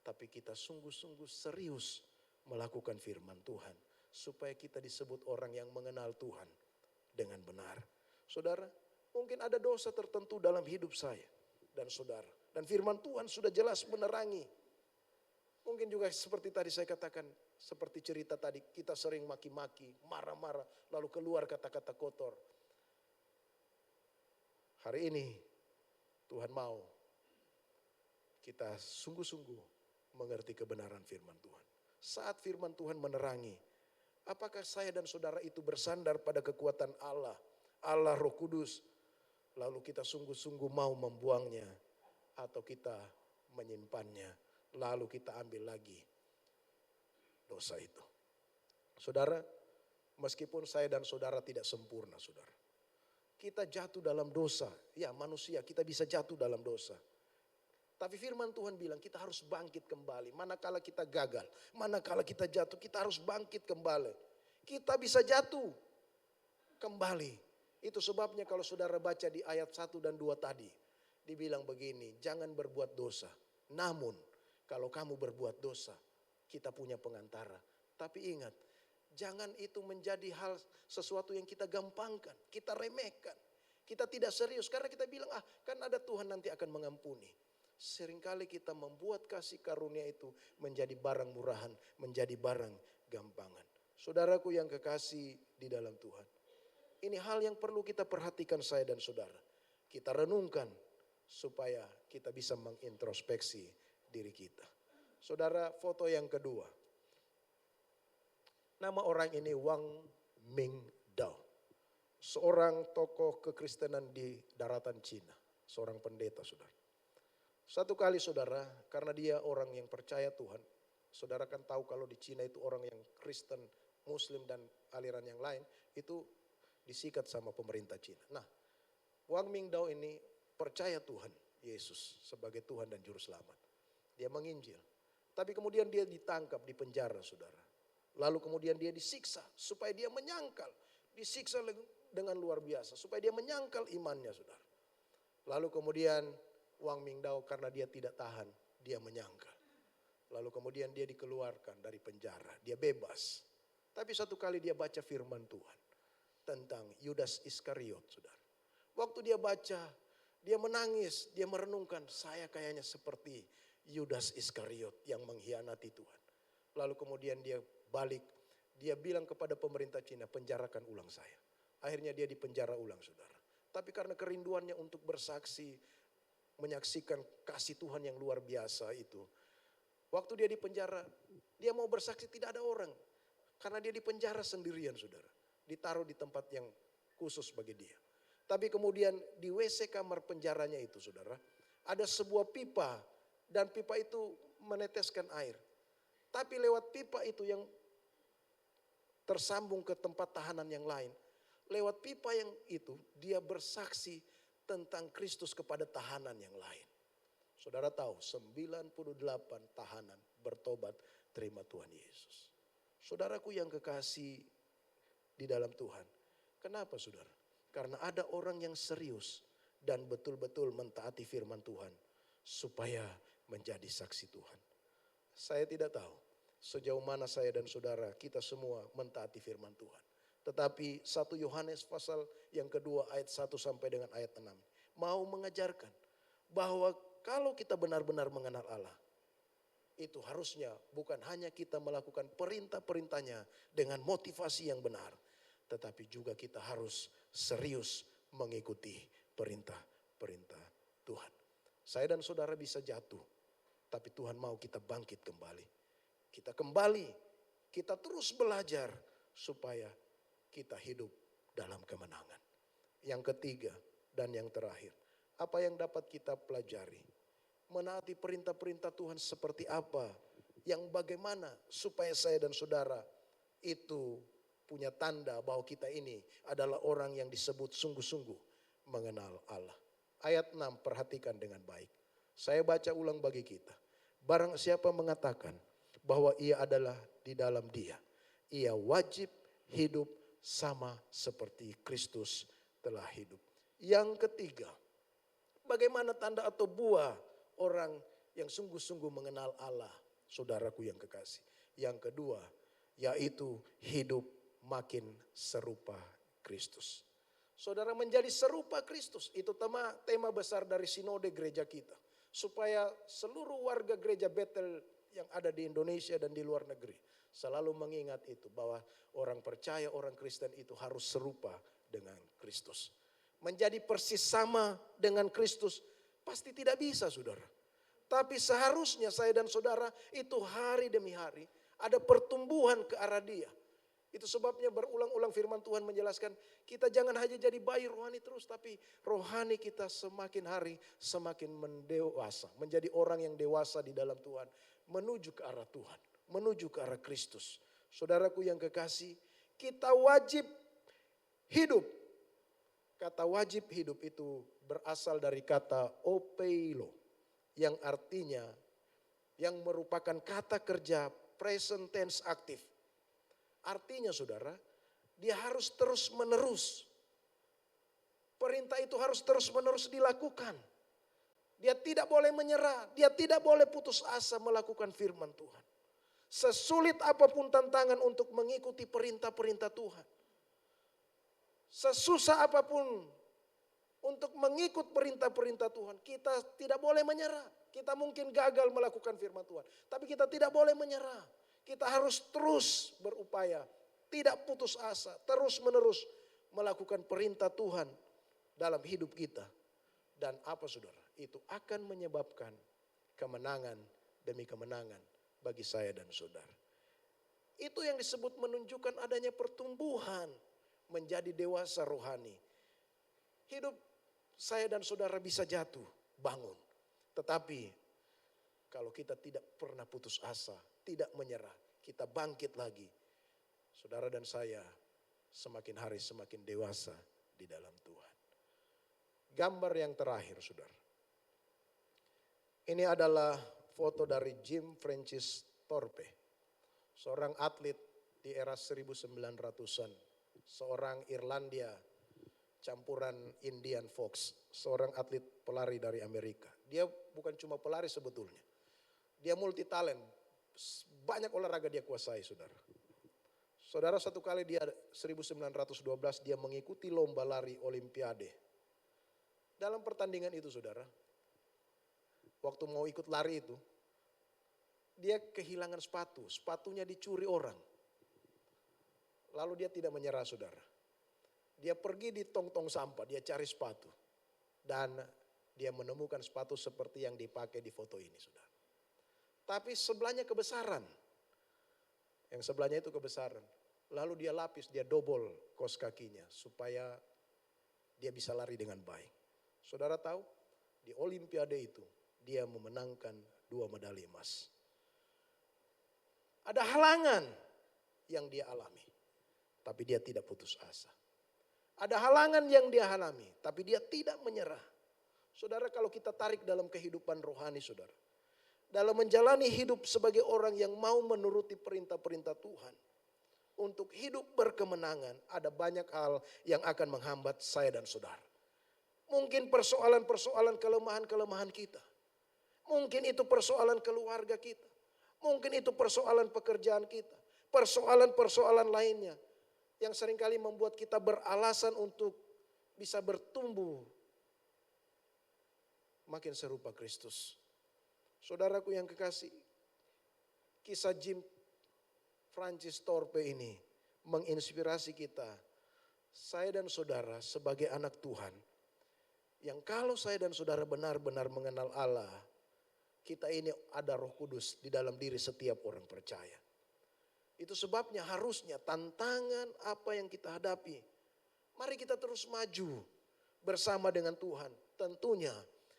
tapi kita sungguh-sungguh serius melakukan firman Tuhan. Supaya kita disebut orang yang mengenal Tuhan dengan benar. Saudara, mungkin ada dosa tertentu dalam hidup saya dan saudara. Dan firman Tuhan sudah jelas menerangi. Mungkin juga seperti tadi saya katakan, seperti cerita tadi, kita sering maki-maki, marah-marah, lalu keluar kata-kata kotor. Hari ini Tuhan mau kita sungguh-sungguh mengerti kebenaran firman Tuhan. Saat firman Tuhan menerangi, apakah saya dan saudara itu bersandar pada kekuatan Allah, Allah Roh Kudus, lalu kita sungguh-sungguh mau membuangnya, atau kita menyimpannya, lalu kita ambil lagi dosa itu. Saudara, meskipun saya dan saudara tidak sempurna saudara. Kita jatuh dalam dosa, ya manusia kita bisa jatuh dalam dosa. Tapi firman Tuhan bilang kita harus bangkit kembali. Manakala kita gagal, manakala kita jatuh, kita harus bangkit kembali. Kita bisa jatuh kembali. Itu sebabnya kalau saudara baca di ayat 1 dan 2 tadi. Dibilang begini, jangan berbuat dosa. Namun kalau kamu berbuat dosa, kita punya pengantara. Tapi ingat, jangan itu menjadi hal sesuatu yang kita gampangkan, kita remehkan. Kita tidak serius karena kita bilang kan ada Tuhan nanti akan mengampuni. Seringkali kita membuat kasih karunia itu menjadi barang murahan, menjadi barang gampangan. Saudaraku yang kekasih di dalam Tuhan. Ini hal yang perlu kita perhatikan saya dan saudara. Kita renungkan supaya kita bisa mengintrospeksi diri kita. Saudara, foto yang kedua. Nama orang ini Wang Mingdao. Seorang tokoh kekristenan di daratan Cina. Seorang pendeta saudara. Satu kali saudara, karena dia orang yang percaya Tuhan. Saudara kan tahu kalau di Cina itu orang yang Kristen, Muslim dan aliran yang lain. Itu disikat sama pemerintah Cina. Nah, Wang Mingdao ini percaya Tuhan, Yesus sebagai Tuhan dan Juru Selamat. Dia menginjil. Tapi kemudian dia ditangkap di penjara saudara. Lalu kemudian dia disiksa supaya dia menyangkal. Disiksa dengan luar biasa supaya dia menyangkal imannya saudara. Lalu kemudian Wang Mingdao karena dia tidak tahan, dia menyangkal. Lalu kemudian dia dikeluarkan dari penjara, dia bebas. Tapi satu kali dia baca firman Tuhan tentang Yudas Iskariot saudara. Waktu dia baca, dia menangis, dia merenungkan, saya kayaknya seperti Yudas Iskariot yang mengkhianati Tuhan. Lalu kemudian dia balik, dia bilang kepada pemerintah Cina, penjarakan ulang saya. Akhirnya dia dipenjara ulang saudara. Tapi karena kerinduannya untuk bersaksi, menyaksikan kasih Tuhan yang luar biasa itu. Waktu dia dipenjara, dia mau bersaksi tidak ada orang. Karena dia dipenjara sendirian saudara. Ditaruh di tempat yang khusus bagi dia. Tapi kemudian di WC kamar penjaranya itu saudara, ada sebuah pipa dan pipa itu meneteskan air. Tapi lewat pipa itu yang tersambung ke tempat tahanan yang lain. Lewat pipa yang itu dia bersaksi tentang Kristus kepada tahanan yang lain. Saudara tahu 98 tahanan bertobat Terima Tuhan Yesus. Saudaraku yang kekasih di dalam Tuhan. Kenapa saudara? Karena ada orang yang serius dan betul-betul mentaati firman Tuhan supaya menjadi saksi Tuhan. Saya tidak tahu sejauh mana saya dan saudara kita semua mentaati firman Tuhan. Tetapi 1 Yohanes pasal yang kedua ayat 1 sampai dengan ayat 6 mau mengajarkan bahwa kalau kita benar-benar mengenal Allah, itu harusnya bukan hanya kita melakukan perintah-perintahnya dengan motivasi yang benar, tetapi juga kita harus serius mengikuti perintah-perintah Tuhan. Saya dan saudara bisa jatuh, tapi Tuhan mau kita bangkit kembali. Kita kembali, kita terus belajar supaya kita hidup dalam kemenangan. Yang ketiga dan yang terakhir, apa yang dapat kita pelajari? Menaati perintah-perintah Tuhan seperti apa? Yang bagaimana supaya saya dan saudara itu punya tanda bahwa kita ini adalah orang yang disebut sungguh-sungguh mengenal Allah. Ayat 6 perhatikan dengan baik. Saya baca ulang bagi kita. Barang siapa mengatakan bahwa ia adalah di dalam Dia, ia wajib hidup sama seperti Kristus telah hidup. Yang ketiga, bagaimana tanda atau buah orang yang sungguh-sungguh mengenal Allah, saudaraku yang kekasih. Yang kedua, yaitu hidup makin serupa Kristus. Saudara menjadi serupa Kristus, itu tema besar dari sinode gereja kita. Supaya seluruh warga gereja Bethel yang ada di Indonesia dan di luar negeri selalu mengingat itu, bahwa orang percaya, orang Kristen itu harus serupa dengan Kristus. Menjadi persis sama dengan Kristus pasti tidak bisa, saudara. Tapi seharusnya saya dan saudara itu hari demi hari ada pertumbuhan ke arah Dia. Itu sebabnya berulang-ulang firman Tuhan menjelaskan kita jangan hanya jadi bayi rohani terus, tapi rohani kita semakin hari semakin mendewasa. Menjadi orang yang dewasa di dalam Tuhan. Menuju ke arah Tuhan. Menuju ke arah Kristus. Saudaraku yang kekasih, kita wajib hidup. Kata wajib hidup itu berasal dari kata opeilo. Yang artinya, yang merupakan kata kerja present tense aktif. Artinya saudara, dia harus terus menerus. Perintah itu harus terus menerus dilakukan. Dia tidak boleh menyerah, dia tidak boleh putus asa melakukan firman Tuhan. Sesulit apapun tantangan untuk mengikuti perintah-perintah Tuhan. Sesusah apapun untuk mengikut perintah-perintah Tuhan, kita tidak boleh menyerah. Kita mungkin gagal melakukan firman Tuhan, tapi kita tidak boleh menyerah. Kita harus terus berupaya, tidak putus asa, terus menerus melakukan perintah Tuhan dalam hidup kita. Dan apa saudara? Itu akan menyebabkan kemenangan demi kemenangan bagi saya dan saudara. Itu yang disebut menunjukkan adanya pertumbuhan menjadi dewasa rohani. Hidup saya dan saudara bisa jatuh, bangun. Tetapi kalau kita tidak pernah putus asa, tidak menyerah, kita bangkit lagi. Saudara dan saya semakin hari semakin dewasa di dalam Tuhan. Gambar yang terakhir saudara. Ini adalah foto dari Jim Francis Thorpe. Seorang atlet di era 1900-an. Seorang Irlandia campuran Indian Fox. Seorang atlet pelari dari Amerika. Dia bukan cuma pelari sebetulnya. Dia multi talent. Banyak olahraga dia kuasai saudara. Saudara satu kali dia 1912 dia mengikuti lomba lari olimpiade. Dalam pertandingan itu saudara. Waktu mau ikut lari itu. Dia kehilangan sepatu. Sepatunya dicuri orang. Lalu dia tidak menyerah saudara. Dia pergi di tong-tong sampah. Dia cari sepatu. Dan dia menemukan sepatu seperti yang dipakai di foto ini saudara. Tapi sebelahnya kebesaran. Yang sebelahnya itu kebesaran. Lalu dia lapis, dia double kaos kakinya. Supaya dia bisa lari dengan baik. Saudara tahu, di olimpiade itu dia memenangkan 2 medali emas. Ada halangan yang dia alami. Tapi dia tidak putus asa. Ada halangan yang dia alami. Tapi dia tidak menyerah. Saudara kalau kita tarik dalam kehidupan rohani saudara. dalam menjalani hidup sebagai orang yang mau menuruti perintah-perintah Tuhan. Untuk hidup berkemenangan, ada banyak hal yang akan menghambat saya dan saudara. Mungkin persoalan-persoalan kelemahan-kelemahan kita. Mungkin itu persoalan keluarga kita. Mungkin itu persoalan pekerjaan kita. Persoalan-persoalan lainnya yang seringkali membuat kita beralasan untuk bisa bertumbuh makin serupa Kristus. Saudaraku yang kekasih, kisah Jim Francis Thorpe ini menginspirasi kita. Saya dan saudara sebagai anak Tuhan, yang kalau saya dan saudara benar-benar mengenal Allah, kita ini ada Roh Kudus di dalam diri setiap orang percaya. Itu sebabnya harusnya tantangan apa yang kita hadapi, mari kita terus maju bersama dengan Tuhan. Tentunya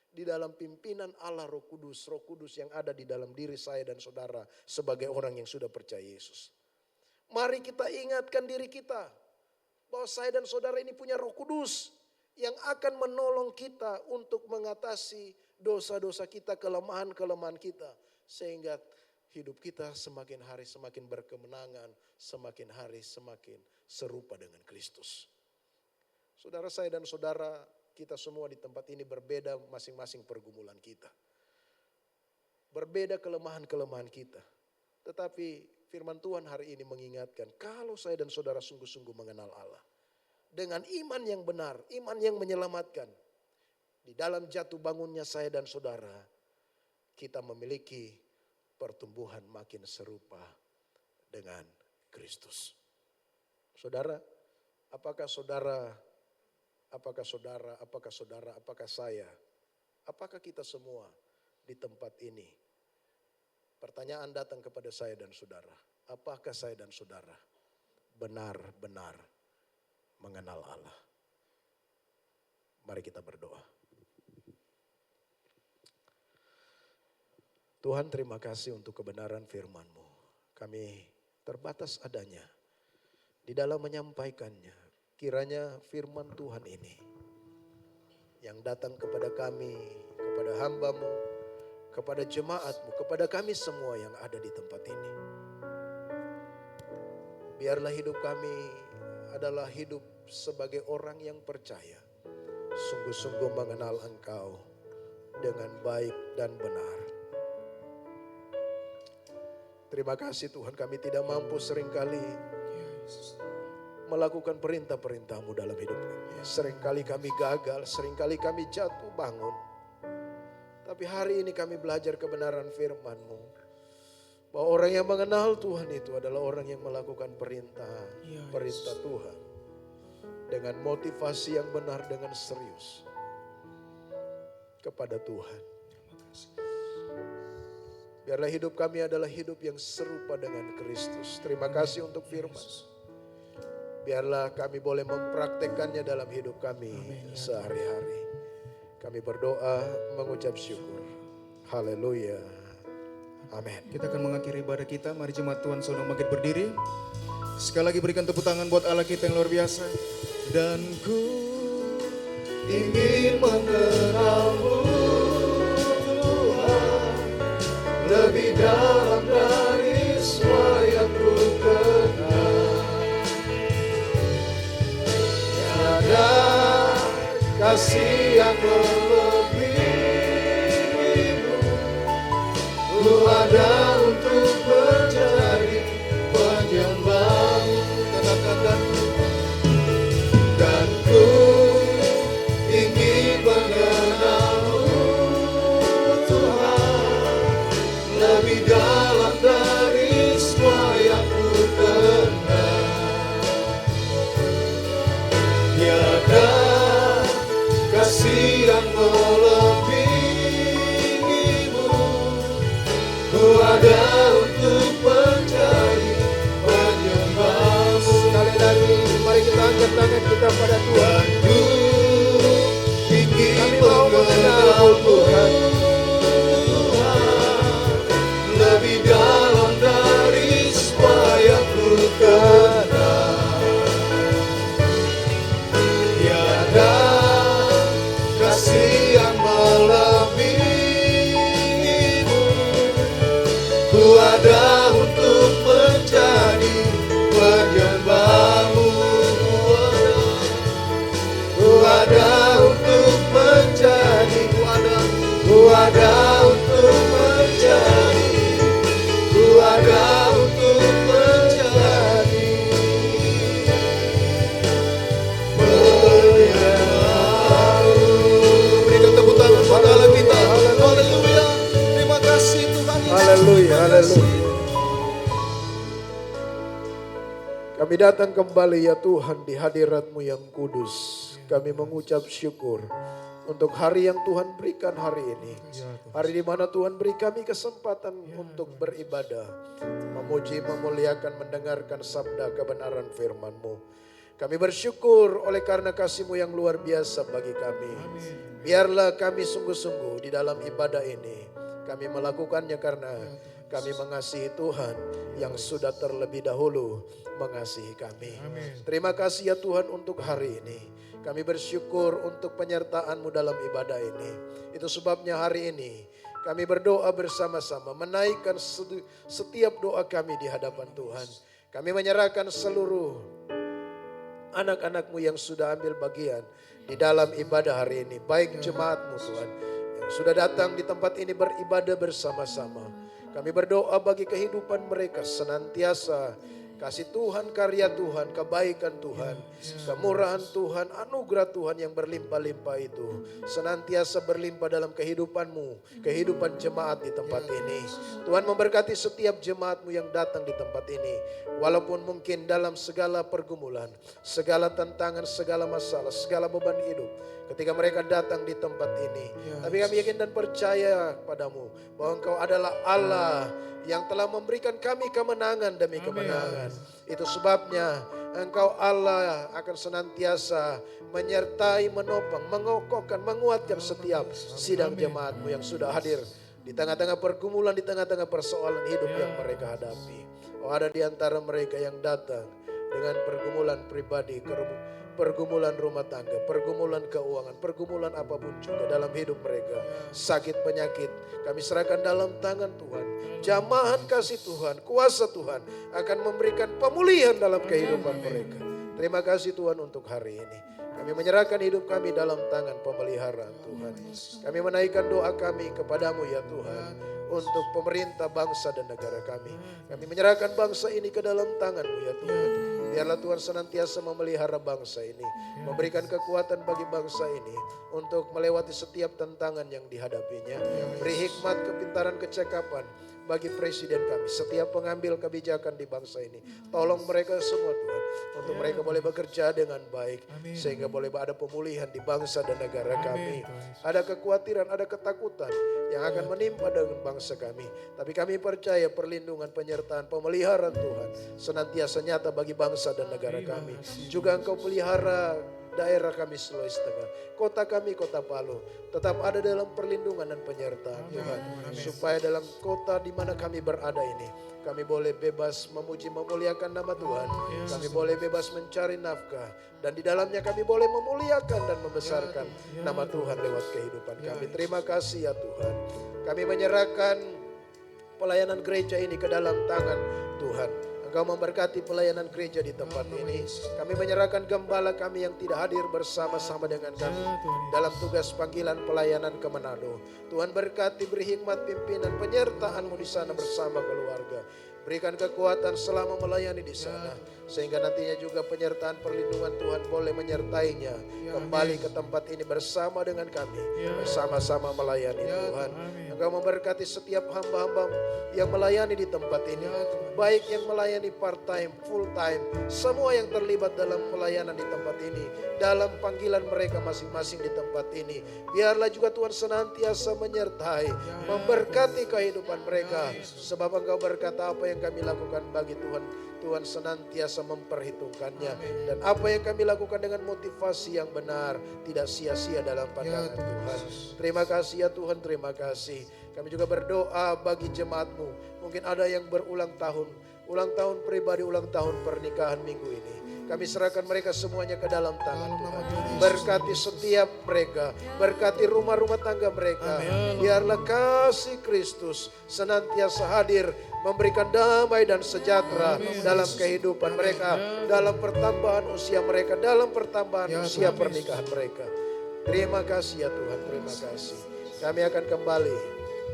di dalam pimpinan Allah Roh Kudus yang ada di dalam diri saya dan saudara sebagai orang yang sudah percaya Yesus. Mari kita ingatkan diri kita bahwa saya dan saudara ini punya Roh Kudus yang akan menolong kita untuk mengatasi dosa-dosa kita, kelemahan-kelemahan kita. Sehingga hidup kita semakin hari semakin berkemenangan, semakin hari semakin serupa dengan Kristus. Saudara saya dan saudara, kita semua di tempat ini berbeda masing-masing pergumulan kita. Berbeda kelemahan-kelemahan kita. Tetapi firman Tuhan hari ini mengingatkan, kalau saya dan saudara sungguh-sungguh mengenal Allah. Dengan iman yang benar, iman yang menyelamatkan. Di dalam jatuh bangunnya saya dan saudara, kita memiliki pertumbuhan makin serupa dengan Kristus. Saudara, apakah saya, apakah kita semua di tempat ini? Pertanyaan datang kepada saya dan saudara. Apakah saya dan saudara benar-benar mengenal Allah? Mari kita berdoa. Tuhan, terima kasih untuk kebenaran firman-Mu. Kami terbatas adanya di dalam menyampaikannya. Kiranya firman Tuhan ini yang datang kepada kami, kepada hamba-Mu, kepada jemaat-Mu, kepada kami semua yang ada di tempat ini. Biarlah hidup kami adalah hidup sebagai orang yang percaya, sungguh-sungguh mengenal Engkau dengan baik dan benar. Terima kasih Tuhan, kami tidak mampu seringkali melakukan perintah-perintah-Mu dalam hidup kami. Seringkali kami gagal, seringkali kami jatuh bangun. Tapi hari ini kami belajar kebenaran firman-Mu. Bahwa orang yang mengenal Tuhan itu adalah orang yang melakukan perintah Tuhan. Dengan motivasi yang benar, dengan serius kepada Tuhan. Biarlah hidup kami adalah hidup yang serupa dengan Kristus. Terima kasih untuk firman. Biarlah kami boleh mempraktekannya dalam hidup kami sehari-hari. Kami berdoa mengucap syukur. Haleluya. Amin. Kita akan mengakhiri ibadah kita. Mari jemaat Tuhan saudara bangkit berdiri. Sekali lagi berikan tepuk tangan buat Allah kita yang luar biasa. Dan ku ingin mengenal-Mu Tuhan, lebih dalam dari semua yang ku kenal. Tiada kasih yang melebihi-Mu, ku ada untuk menjadi penyembah-Mu. Katakan, dan ku ingin mengenal-Mu Tuhan, lebih dalam dari semua yang ku kenal. Tiada kasih yang melebihi-Mu, ku ada untuk menjadi penyembah-Mu. Sekali lagi mari kita angkat tangan kita pada Tuhan. Ku ingin mengenal Tuhan, lebih dalam dari semua yang ku kenal. Tiada kasih yang melebihi-Mu, ada untuk menjadi, ku ada untuk menjadi penyanyi. Berikan tepuk tangan pada Allah kita. Haleluya. Terima kasih Tuhan Yesus. Haleluya, Terima kasih. haleluya. Kami datang kembali ya Tuhan di hadirat-Mu yang kudus. Kami mengucap syukur untuk hari yang Tuhan berikan hari ini. Hari di mana Tuhan beri kami kesempatan untuk beribadah. Memuji, memuliakan, mendengarkan sabda kebenaran firman-Mu. Kami bersyukur oleh karena kasih-Mu yang luar biasa bagi kami. Biarlah kami sungguh-sungguh di dalam ibadah ini. Kami melakukannya karena kami mengasihi Tuhan yang sudah terlebih dahulu mengasihi kami. Terima kasih ya Tuhan untuk hari ini. Kami bersyukur untuk penyertaan-Mu dalam ibadah ini. Itu sebabnya hari ini kami berdoa bersama-sama, menaikkan setiap doa kami di hadapan Tuhan. Kami menyerahkan seluruh anak-anak-Mu yang sudah ambil bagian di dalam ibadah hari ini. Baik jemaat-Mu Tuhan yang sudah datang di tempat ini beribadah bersama-sama. Kami berdoa bagi kehidupan mereka senantiasa kasih Tuhan, karya Tuhan, kebaikan Tuhan, kemurahan Tuhan, anugerah Tuhan yang berlimpah-limpah itu senantiasa berlimpah dalam kehidupan-Mu, kehidupan jemaat di tempat ini. Tuhan memberkati setiap jemaat-Mu yang datang di tempat ini. Walaupun mungkin dalam segala pergumulan, segala tantangan, segala masalah, segala beban hidup. Ketika mereka datang di tempat ini. Tapi kami yakin dan percaya padamu bahwa Engkau adalah Allah yang telah memberikan kami kemenangan demi kemenangan. Itu sebabnya Engkau Allah akan senantiasa menyertai, menopang, mengokohkan, menguatkan setiap sidang jemaat-Mu yang sudah hadir di tengah-tengah pergumulan, di tengah-tengah persoalan hidup yang mereka hadapi. Oh, ada di antara mereka yang datang dengan pergumulan pribadi, pergumulan rumah tangga, pergumulan keuangan, pergumulan apapun juga dalam hidup mereka. Sakit, penyakit, kami serahkan dalam tangan Tuhan. Jamahan kasih Tuhan, kuasa Tuhan akan memberikan pemulihan dalam kehidupan mereka. Terima kasih Tuhan untuk hari ini. Kami menyerahkan hidup kami dalam tangan pemeliharaan Tuhan. Kami menaikkan doa kami kepadamu ya Tuhan. Untuk pemerintah bangsa dan negara kami. Kami menyerahkan bangsa ini ke dalam tangan-Mu ya Tuhan. Biarlah Tuhan senantiasa memelihara bangsa ini. Memberikan kekuatan bagi bangsa ini. Untuk melewati setiap tantangan yang dihadapinya. Beri hikmat, kepintaran, kecekapan bagi presiden kami. Setiap pengambil kebijakan di bangsa ini. Tolong mereka semua Tuhan. Untuk mereka boleh bekerja dengan baik. Sehingga boleh ada pemulihan di bangsa dan negara kami. Ada kekhawatiran, ada ketakutan yang akan menimpa dengan bangsa kami. Tapi kami percaya perlindungan, penyertaan, pemeliharaan Tuhan senantiasa nyata bagi bangsa dan negara kami. Juga Engkau pelihara daerah kami Sulawesi Tengah, kota kami, kota Palu, tetap ada dalam perlindungan dan penyertaan Tuhan. Supaya dalam kota di mana kami berada ini, kami boleh bebas memuji, memuliakan nama Tuhan. Kami boleh bebas mencari nafkah. Dan di dalamnya kami boleh memuliakan dan membesarkan nama Tuhan lewat kehidupan kami. Terima kasih ya Tuhan. Kami menyerahkan pelayanan gereja ini ke dalam tangan Tuhan. Engkau memberkati pelayanan gereja di tempat ini. Kami menyerahkan gembala kami yang tidak hadir bersama-sama dengan kami dalam tugas panggilan pelayanan ke Manado. Tuhan berkati, beri hikmat, pimpinan, penyertaan-Mu di sana bersama keluarga. Berikan kekuatan selama melayani di sana. Sehingga nantinya juga penyertaan perlindungan Tuhan boleh menyertainya. Kembali ke tempat ini bersama dengan kami. Bersama-sama melayani Tuhan. Engkau memberkati setiap hamba-hamba yang melayani di tempat ini. Baik yang melayani part-time, full-time. Semua yang terlibat dalam pelayanan di tempat ini. Dalam panggilan mereka masing-masing di tempat ini. Biarlah juga Tuhan senantiasa menyertai. Memberkati kehidupan mereka. Sebab Engkau berkata apa yang kami lakukan bagi Tuhan. Tuhan senantiasa memperhitungkannya. Dan apa yang kami lakukan dengan motivasi yang benar. Tidak sia-sia dalam pandangan Tuhan. Terima kasih ya Tuhan, terima kasih. Kami juga berdoa bagi jemaat-Mu. Mungkin ada yang berulang tahun. Ulang tahun pribadi, ulang tahun pernikahan minggu ini. Kami serahkan mereka semuanya ke dalam tangan Tuhan. Berkati setiap mereka. Berkati rumah-rumah tangga mereka. Biarlah kasih Kristus senantiasa hadir. Memberikan damai dan sejahtera dalam kehidupan mereka. Dalam pertambahan usia mereka. Dalam pertambahan usia pernikahan mereka. Terima kasih ya Tuhan, terima kasih. kami akan kembali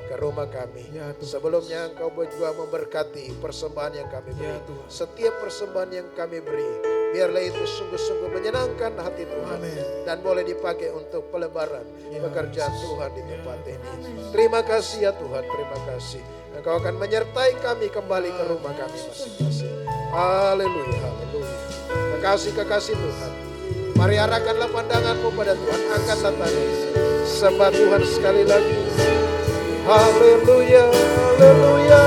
ke rumah kami. Ya, Tuhan. Sebelumnya Engkau juga memberkati persembahan yang kami beri. Ya, Tuhan. Setiap persembahan yang kami beri, biarlah itu sungguh-sungguh menyenangkan hati Tuhan. Amin. Dan boleh dipakai untuk pelebaran Ya, pekerjaan Tuhan di tempat ini. Terima kasih ya Tuhan, terima kasih. Engkau akan menyertai kami kembali ke rumah kami masing-masing. Haleluya, haleluya. Kekasih-kekasih Tuhan, mari arahkanlah pandanganmu pada Tuhan. Angkatlah tangan, sembah Tuhan sekali lagi. Haleluya, haleluya.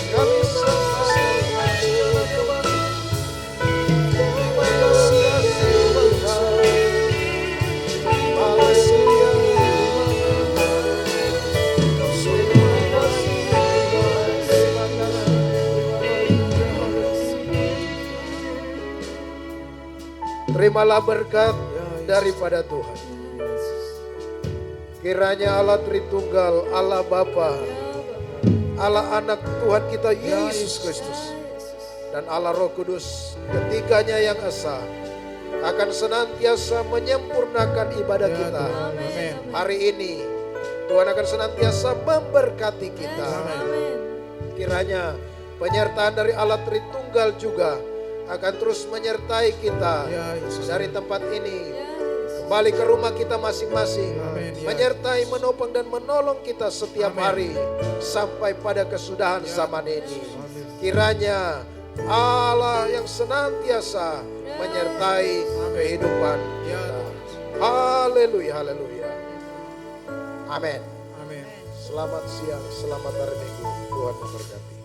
Kami sembah Tuhan. Terima kasih Tuhan. Haleluya. Terima kasih Tuhan. Terima kasih. Terimalah berkat daripada Tuhan. Kiranya Allah Tritunggal, Allah Bapa, Allah Anak Tuhan kita Yesus Kristus, dan Allah Roh Kudus, ketiganya yang esa, akan senantiasa menyempurnakan ibadah kita. Amin. Hari ini Tuhan akan senantiasa memberkati kita. Kiranya penyertaan dari Allah Tritunggal juga akan terus menyertai kita Ya, Yesus. dari tempat ini kembali ke rumah kita masing-masing, Amin, ya. menyertai, menopang dan menolong kita setiap Amin. hari sampai pada kesudahan zaman ini. Kiranya Allah yang senantiasa menyertai kehidupan kita. Haleluya, haleluya. Amin. Amin. Selamat siang, selamat hari Minggu. Tuhan memberkati.